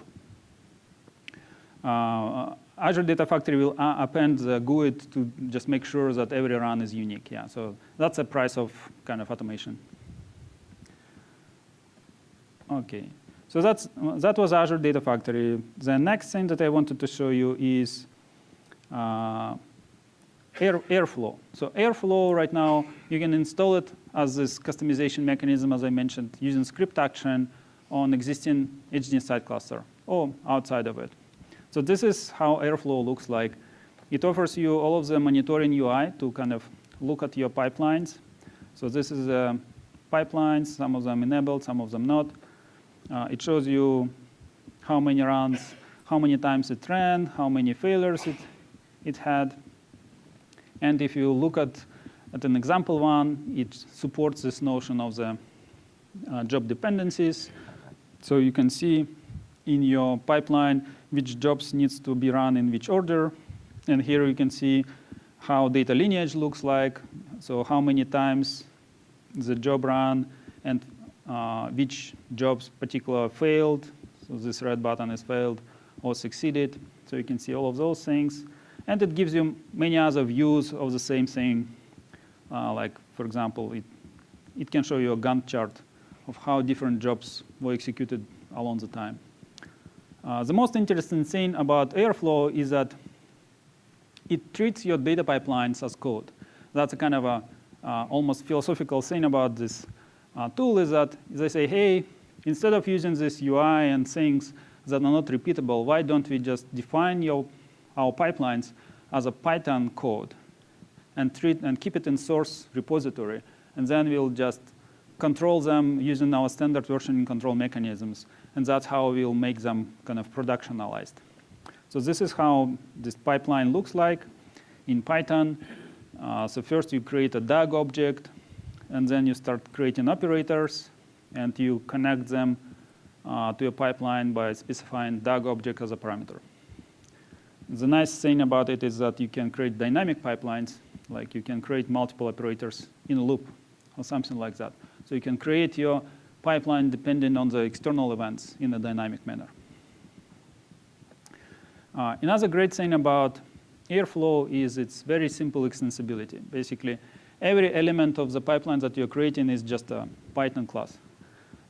Azure Data Factory will append the GUID to just make sure that every run is unique. Yeah, so that's the price of kind of automation. OK, so that was Azure Data Factory. The next thing that I wanted to show you is Airflow. So Airflow right now, you can install it as this customization mechanism, as I mentioned, using script action on existing EdgeInsight cluster or outside of it. So this is how Airflow looks like. It offers you all of the monitoring UI to kind of look at your pipelines. So this is pipelines, some of them enabled, some of them not. It shows you how many runs, how many times it ran, how many failures it had. And if you look at an example one, it supports this notion of the job dependencies. So you can see in your pipeline which jobs needs to be run in which order. And here you can see how data lineage looks like. So how many times the job ran and which jobs particular failed. So this red button is failed or succeeded. So you can see all of those things. And it gives you many other views of the same thing. Like, for example, it can show you a Gantt chart of how different jobs were executed along the time. The most interesting thing about Airflow is that it treats your data pipelines as code. That's a kind of a almost philosophical thing about this tool, is that they say, hey, instead of using this UI and things that are not repeatable, why don't we just define our pipelines as a Python code and keep it in source repository, and then we'll just control them using our standard version control mechanisms, and that's how we'll make them kind of productionalized. So this is how this pipeline looks like in Python. So first you create a DAG object, and then you start creating operators, and you connect them to a pipeline by specifying DAG object as a parameter. The nice thing about it is that you can create dynamic pipelines, like you can create multiple operators in a loop or something like that. So you can create your pipeline depending on the external events in a dynamic manner. Another great thing about Airflow is its very simple extensibility. Basically, every element of the pipeline that you're creating is just a Python class.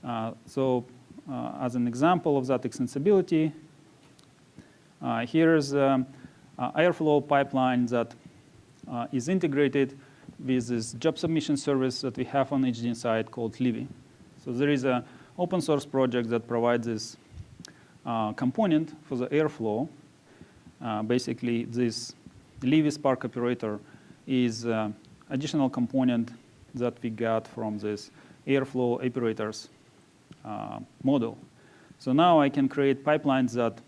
As an example of that extensibility, here's an Airflow pipeline that is integrated with this job submission service that we have on HDInsight called Livy. So there is an open source project that provides this component for the Airflow. Basically, this Livy Spark operator is an additional component that we got from this Airflow operators model. So now I can create pipelines that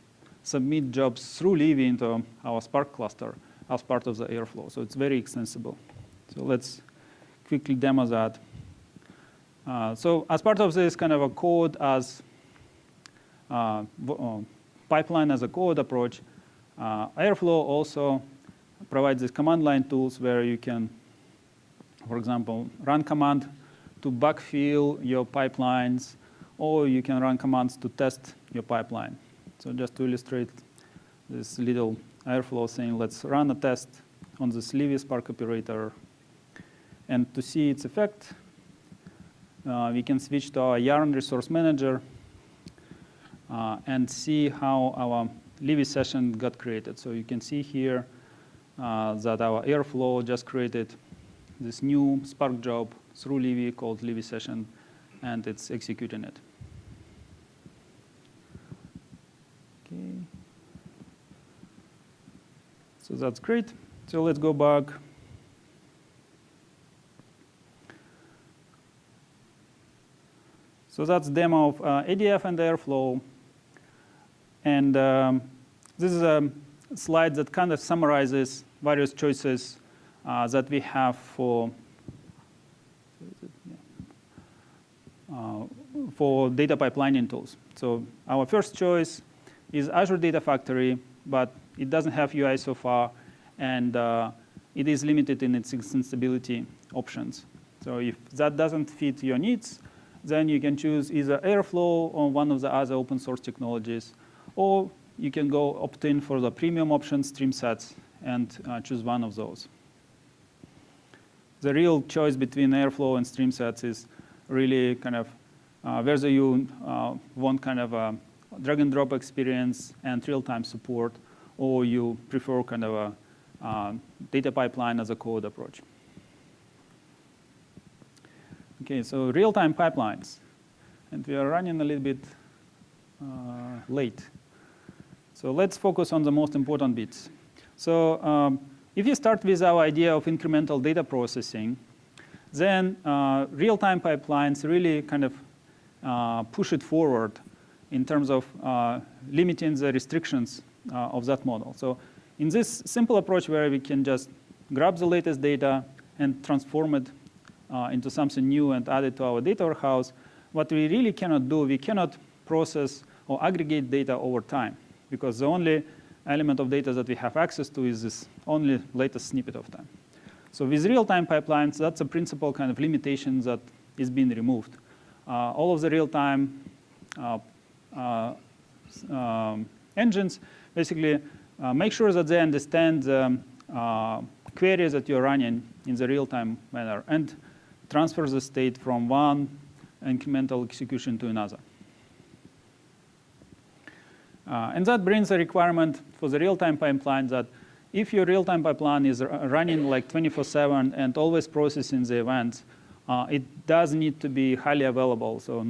submit jobs through Livy into our Spark cluster as part of the Airflow. So it's very extensible. So let's quickly demo that. So as part of this kind of a code as pipeline as a code approach, Airflow also provides these command line tools where you can, for example, run command to backfill your pipelines, or you can run commands to test your pipeline. So just to illustrate this little Airflow thing, let's run a test on this Livy Spark operator. And to see its effect, we can switch to our Yarn resource manager and see how our Livy session got created. So you can see here that our Airflow just created this new Spark job through Livy called Livy session, and it's executing it. Okay. So that's great. So let's go back. So that's a demo of ADF and Airflow. And this is a slide that kind of summarizes various choices that we have for data pipelining tools. So our first choice is Azure Data Factory, but it doesn't have UI so far, and it is limited in its extensibility options. So if that doesn't fit your needs, then you can choose either Airflow or one of the other open source technologies, or you can go opt in for the premium option StreamSets and choose one of those. The real choice between Airflow and StreamSets is really kind of whether you want kind of a drag and drop experience and real-time support, or you prefer kind of a data pipeline as a code approach. Okay, so real-time pipelines. And we are running a little bit late. So let's focus on the most important bits. So if you start with our idea of incremental data processing, then real-time pipelines really kind of push it forward in terms of limiting the restrictions of that model. So in this simple approach where we can just grab the latest data and transform it into something new and add it to our data warehouse, what we really cannot do, we cannot process or aggregate data over time, because the only element of data that we have access to is this only latest snippet of time. So with real-time pipelines, that's a principal kind of limitation that is being removed. All of the real-time engines basically make sure that they understand the queries that you're running in the real-time manner and transfer the state from one incremental execution to another. And that brings a requirement for the real-time pipeline that if your real-time pipeline is running like 24/7 and always processing the events, it does need to be highly available. So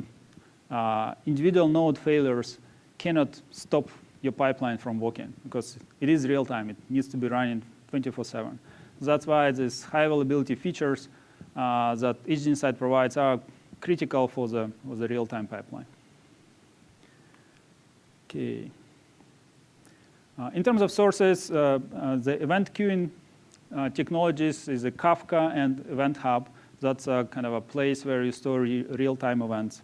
individual node failures cannot stop your pipeline from working, because it is real-time. It needs to be running 24/7. That's why these high availability features that EdgeInsight provides are critical for the real-time pipeline. Okay. In terms of sources, the event queuing technologies is a Kafka and Event Hub. That's a kind of a place where you store real-time events.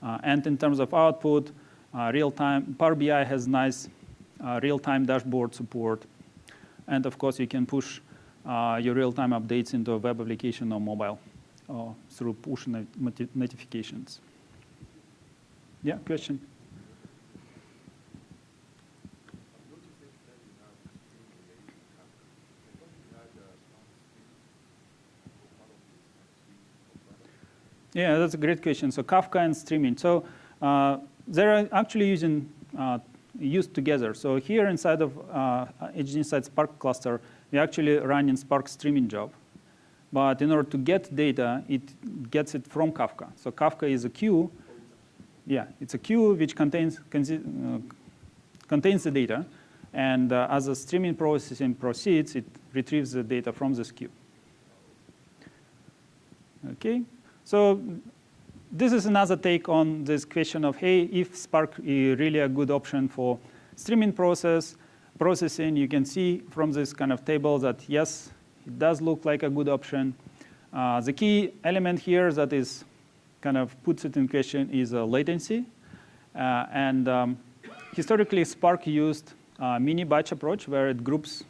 And in terms of output, real-time Power BI has nice real-time dashboard support. And of course, you can push your real-time updates into a web application or mobile through push notifications. Yeah, question? Yeah, that's a great question. So Kafka and streaming. So they're actually used together. So here inside of EdgeInsight Spark cluster, we actually run in Spark streaming job. But in order to get data, it gets it from Kafka. So Kafka is a queue. Yeah, it's a queue which contains the data. And as the streaming processing proceeds, it retrieves the data from this queue. OK? So this is another take on this question of, hey, if Spark is really a good option for streaming processing, you can see from this kind of table that, yes, it does look like a good option. The key element here that is kind of puts it in question is latency. Historically, Spark used a mini batch approach where it groups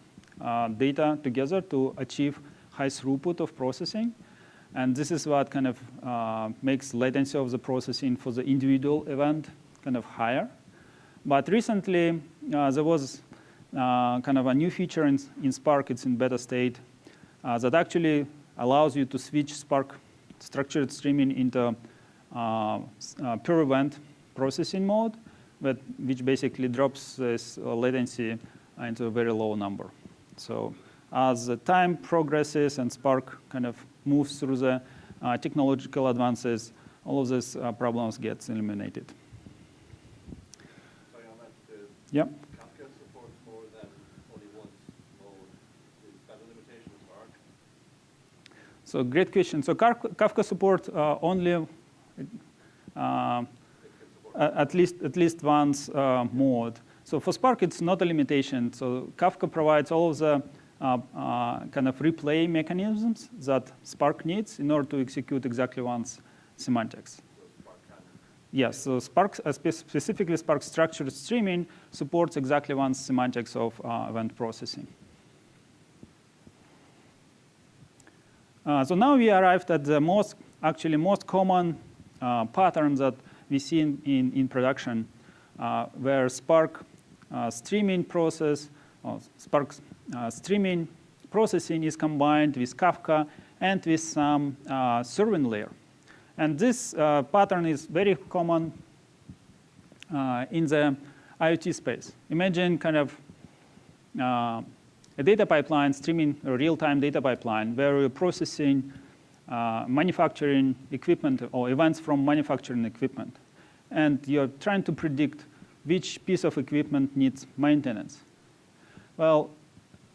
data together to achieve high throughput of processing. And this is what kind of makes latency of the processing for the individual event kind of higher. But recently, there was kind of a new feature in Spark. It's in beta state that actually allows you to switch Spark structured streaming into per event processing mode, which basically drops this latency into a very low number. So as the time progresses and Spark kind of moves through the technological advances, all of these problems get eliminated. Sorry, on that, Yep. Kafka supports more than only one mode. Is that a limitation of Spark? So great question. So Kafka supports only at least once mode. So for Spark, it's not a limitation. So Kafka provides all of the kind of replay mechanisms that Spark needs in order to execute exactly once semantics. So Spark can. Yes, so Spark, specifically Spark structured streaming, supports exactly once semantics of event processing. So now we arrived at the most common pattern that we see in production, where Spark streaming process, or Spark streaming processing is combined with Kafka and with some serving layer. And this pattern is very common in the IoT space. Imagine kind of a data pipeline, streaming a real-time data pipeline, where you're processing manufacturing equipment or events from manufacturing equipment. And you're trying to predict which piece of equipment needs maintenance. Well,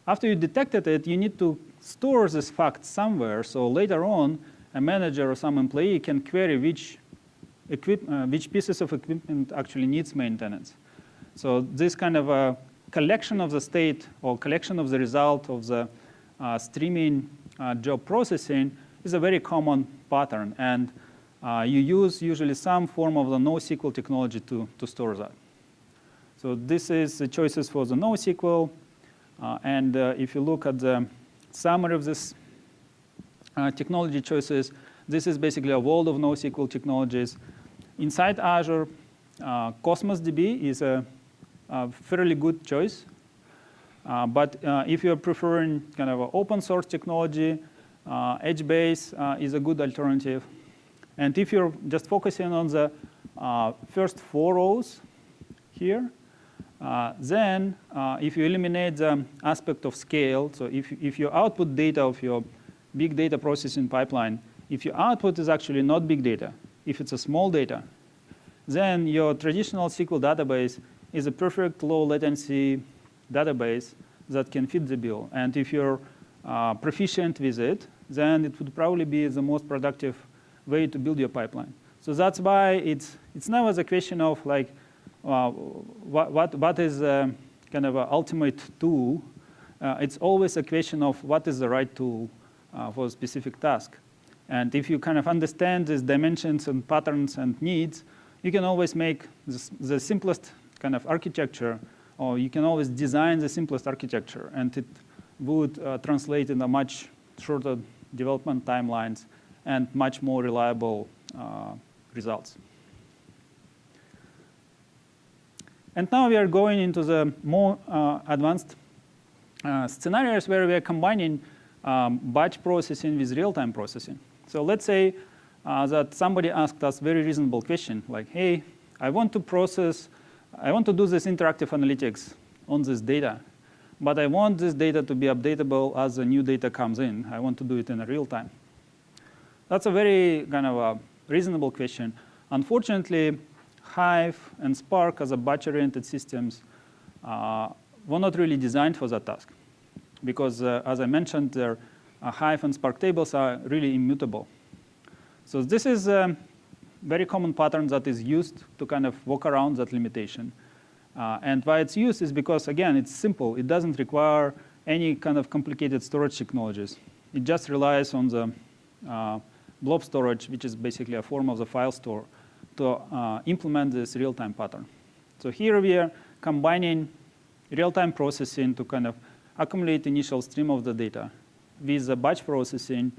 after you detected it, you need to store this fact somewhere. So later on, a manager or some employee can query which pieces of equipment actually needs maintenance. So this kind of a collection of the state or collection of the result of the streaming job processing is a very common pattern. And you use usually some form of the NoSQL technology to store that. So this is the choices for the NoSQL. And if you look at the summary of this technology choices, this is basically a world of NoSQL technologies. Inside Azure, Cosmos DB is a fairly good choice. But if you're preferring kind of an open source technology, HBase is a good alternative. And if you're just focusing on the first 4 rows here, then if you eliminate the aspect of scale, so if your output data of your big data processing pipeline, if your output is actually not big data, if it's a small data, then your traditional SQL database is a perfect low latency database that can fit the bill. And if you're proficient with it, then it would probably be the most productive way to build your pipeline. So that's why it's never the question of like, what is kind of an ultimate tool it's always a question of what is the right tool for a specific task. And if you kind of understand these dimensions and patterns and needs, you can always make the simplest kind of architecture, or you can always design the simplest architecture, and it would translate into much shorter development timelines and much more reliable results. And now we are going into the more advanced scenarios where we are combining batch processing with real-time processing. So let's say that somebody asked us a very reasonable question, like, hey, I want to do this interactive analytics on this data, but I want this data to be updatable as the new data comes in. I want to do it in real time. That's a very kind of a reasonable question. Unfortunately, Hive and Spark as a batch-oriented systems were not really designed for that task, because as I mentioned, their Hive and Spark tables are really immutable. So this is a very common pattern that is used to kind of work around that limitation. And why it's used is because, again, it's simple. It doesn't require any kind of complicated storage technologies. It just relies on the blob storage, which is basically a form of the file store, to implement this real-time pattern. So here we are combining real-time processing to kind of accumulate initial stream of the data with the batch processing,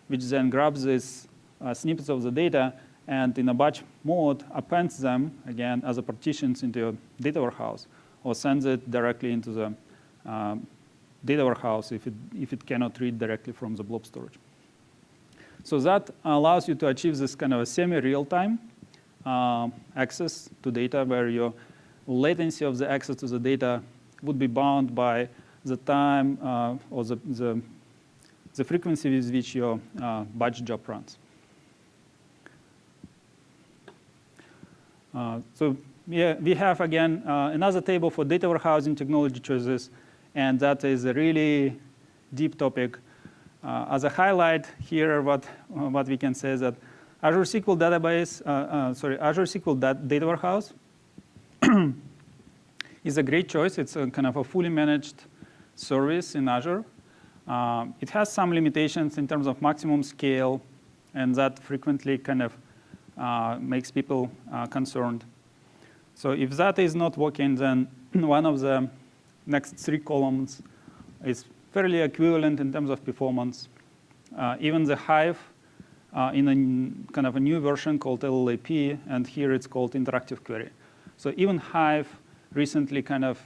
which then grabs these snippets of the data and in a batch mode appends them, again, as a partitions into a data warehouse, or sends it directly into the data warehouse if it cannot read directly from the blob storage. So that allows you to achieve this kind of a semi-real-time access to data, where your latency of the access to the data would be bound by the time or the frequency with which your batch job runs. So yeah, we have, again, another table for data warehousing technology choices, and that is a really deep topic. As a highlight here, what we can say is that Azure SQL Azure SQL Data Warehouse is a great choice. It's a kind of a fully managed service in Azure. It has some limitations in terms of maximum scale, and that frequently kind of makes people concerned. So if that is not working, then one of the next 3 columns is fairly equivalent in terms of performance. Even the Hive in a kind of a new version called LLAP, and here it's called interactive query. So even Hive recently kind of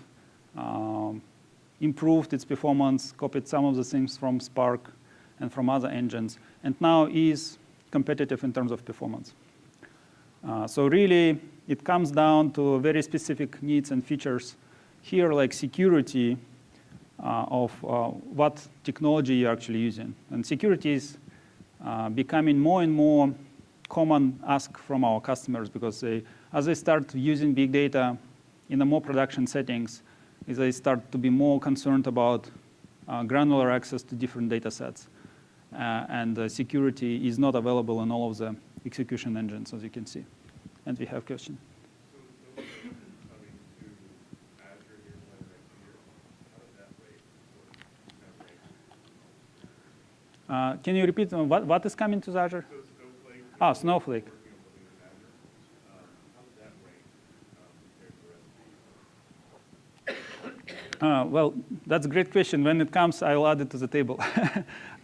improved its performance, copied some of the things from Spark and from other engines, and now is competitive in terms of performance. So really, it comes down to very specific needs and features here, like security of what technology you're actually using. And security is becoming more and more common ask from our customers, because as they start using big data in the more production settings, they start to be more concerned about granular access to different data sets. And security is not available in all of the execution engines, as you can see. And we have a question. So coming to Azure here for the next year, how does that rate sort of rank? Can you repeat what is coming to Azure? So Snowflake. Snowflake. Working on something in Azure. How does that rank compared to the rest of the Well, that's a great question. When it comes, I will add it to the table.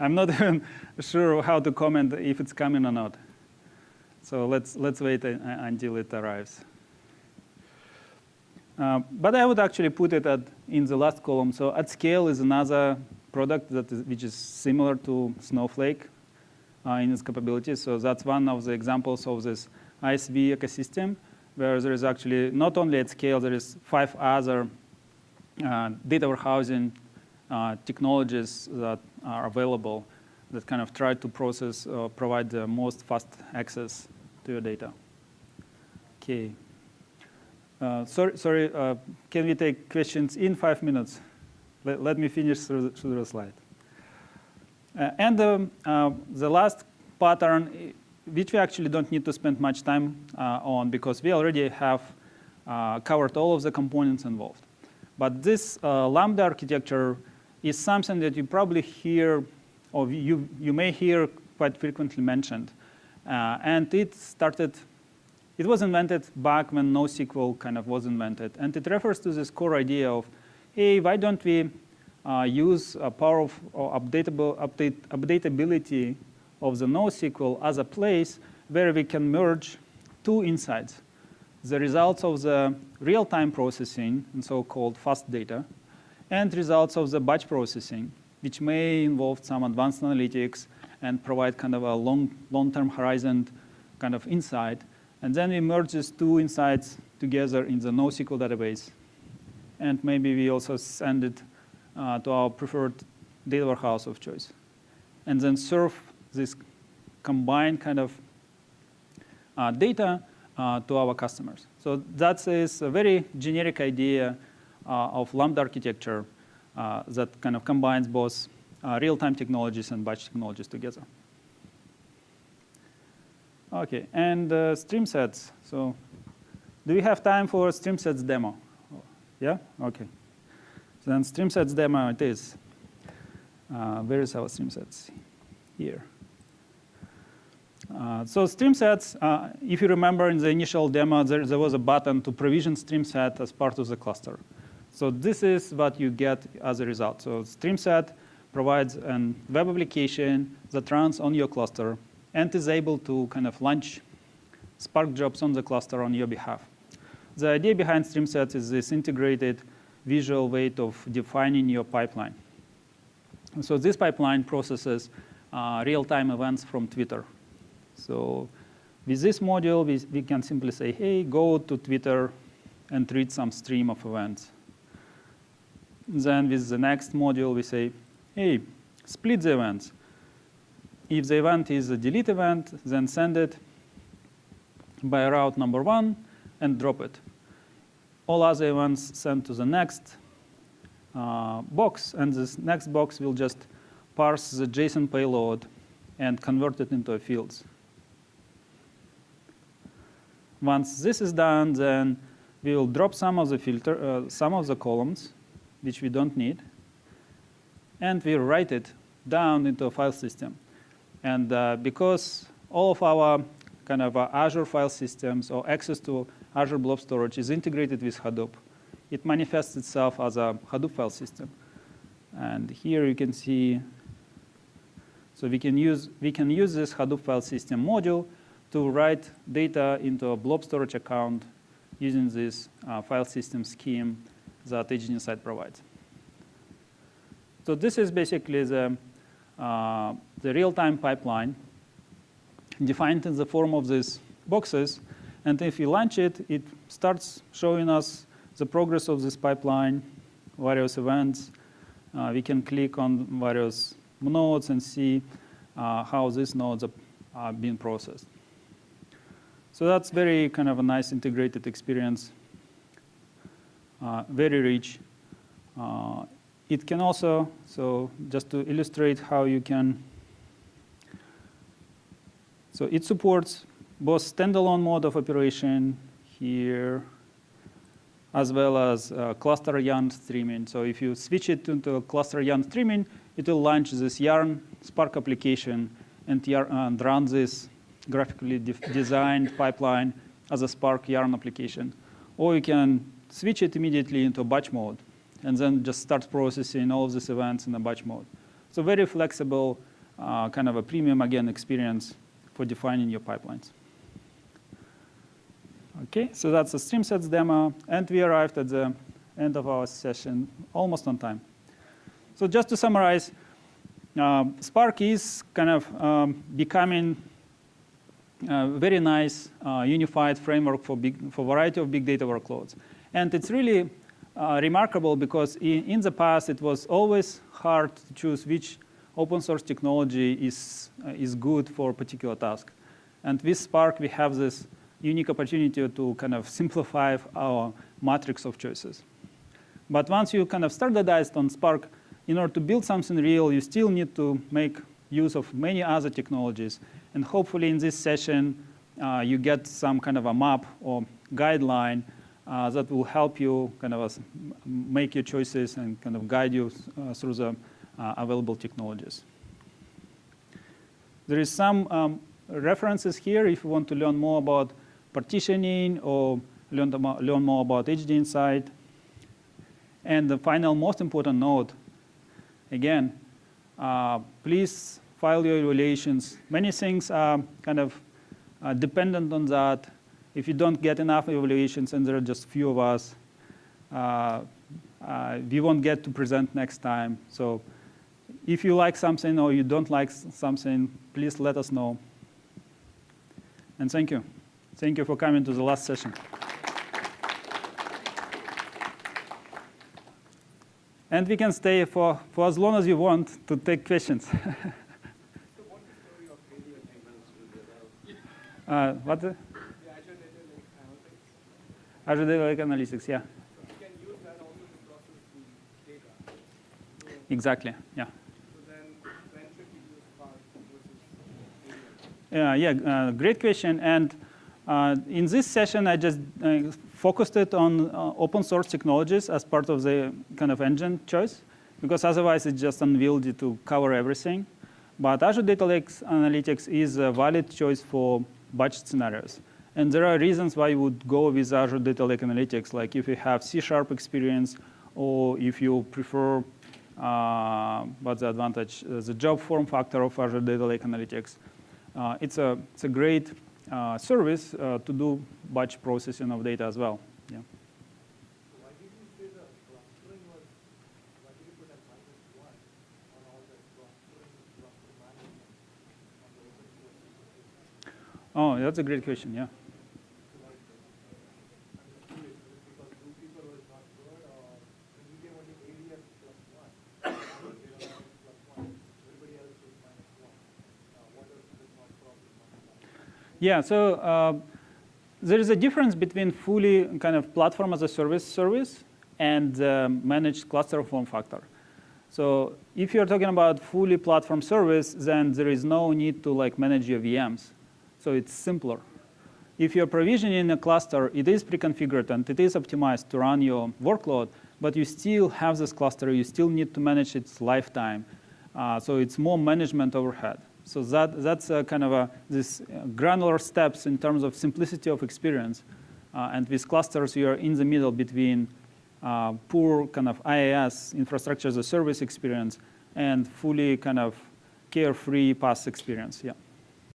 I'm not even sure how to comment if it's coming or not. So let's wait until it arrives. But I would actually put it in the last column. So at scale is another product which is similar to Snowflake in its capabilities. So that's one of the examples of this ISV ecosystem, where there is actually not only at scale, there is 5 other data warehousing technologies that are available that kind of try to process or provide the most fast access to your data. Okay. Sorry. Can we take questions in 5 minutes? Let me finish through the slide. And the last pattern, which we actually don't need to spend much time on, because we already have covered all of the components involved. But this Lambda architecture is something that you probably hear, or you may hear quite frequently mentioned. And it was invented back when NoSQL kind of was invented. And it refers to this core idea of, hey, why don't we use a power of updatability of the NoSQL as a place where we can merge two insights: the results of the real-time processing, and so-called fast data, and results of the batch processing, which may involve some advanced analytics and provide kind of a long-term horizon kind of insight. And then we merge these two insights together in the NoSQL database. And maybe we also send it to our preferred data warehouse of choice. And then serve this combined kind of data to our customers. So that is a very generic idea of Lambda architecture that kind of combines both real-time technologies and batch technologies together. OK, and stream sets. So do we have time for stream sets demo? Yeah? OK. So then stream sets demo it is. Where is our stream sets? Here. So stream sets, if you remember in the initial demo, there was a button to provision stream set as part of the cluster. So this is what you get as a result. So stream set provides a web application that runs on your cluster and is able to kind of launch Spark jobs on the cluster on your behalf. The idea behind stream sets is this integrated visual way of defining your pipeline. So this pipeline processes real-time events from Twitter. So with this module, we can simply say, hey, go to Twitter and read some stream of events. Then with the next module, we say, hey, split the events. If the event is a delete event, then send it by route number 1 and drop it. All other events sent to the next box, and this next box will just parse the JSON payload and convert it into fields. Once this is done, then we will drop some of the columns, which we don't need, and we write it down into a file system. And because all of our kind of Azure file systems or access to Azure Blob Storage is integrated with Hadoop, it manifests itself as a Hadoop file system. And here you can see, so we can use this Hadoop file system module to write data into a Blob Storage account using this file system scheme that EdgeInsight provides. So this is basically the real-time pipeline defined in the form of these boxes. And if we launch it, it starts showing us the progress of this pipeline, various events. We can click on various nodes and see how these nodes are being processed. So that's very kind of a nice integrated experience, very rich. It can also, so just to illustrate how you can, so it supports both standalone mode of operation here, as well as cluster yarn streaming. So if you switch it into cluster yarn streaming, it will launch this yarn Spark application and run this graphically designed pipeline as a Spark yarn application. Or you can switch it immediately into batch mode and then just start processing all of these events in a batch mode. So very flexible, kind of a premium, again, experience for defining your pipelines. OK, so that's the stream sets demo. And we arrived at the end of our session, almost on time. So just to summarize, Spark is kind of becoming a very nice unified framework for a variety of big data workloads. And it's really remarkable because in the past, it was always hard to choose which open source technology is good for a particular task. And with Spark, we have this unique opportunity to kind of simplify our matrix of choices. But once you kind of standardized on Spark, in order to build something real, you still need to make use of many other technologies. And hopefully in this session, you get some kind of a map or guideline that will help you kind of make your choices and kind of guide you through the available technologies. There is some references here if you want to learn more about partitioning or learn more about HDInsight. And the final, most important note, again, please file your evaluations. Many things are kind of dependent on that. If you don't get enough evaluations, and there are just few of us, we won't get to present next time. So if you like something or you don't like something, please let us know. And thank you. Thank you for coming to the last session. And we can stay for as long as you want to take questions. So what's the story of radio? What? The Azure Data Lake Analytics. Azure Data Lake Analytics, yeah. So you can use that also to process the data. So, Exactly, yeah. so then when should we use Spark versus radio? Yeah, great question. And in this session, I just focused it on open source technologies as part of the kind of engine choice, because otherwise it's just unwieldy to cover everything. But Azure Data Lake Analytics is a valid choice for batch scenarios. And there are reasons why you would go with Azure Data Lake Analytics, like if you have C# experience, or if you prefer, what's the advantage, the job form factor of Azure Data Lake Analytics. It's a great service to do batch processing of data as well. Yeah. Why did you say the clustering was, why did you put a -1 on all the clustering management on the open source? Oh, that's a great question, yeah. I'm just curious, is it because Zookeeper was not good, or when you gave only ADF +1, +1, everybody else was -1. What is this not problem? Yeah, so there is a difference between fully kind of platform as a service and managed cluster form factor. So if you're talking about fully platform service, then there is no need to like manage your VMs. So it's simpler. If you're provisioning a cluster, it is pre-configured and it is optimized to run your workload, but you still have this cluster. You still need to manage its lifetime. So it's more management overhead. So that's kind of this granular steps in terms of simplicity of experience. And with clusters, you're in the middle between poor kind of IaaS, infrastructure as a service experience, and fully kind of carefree PaaS experience. Yeah.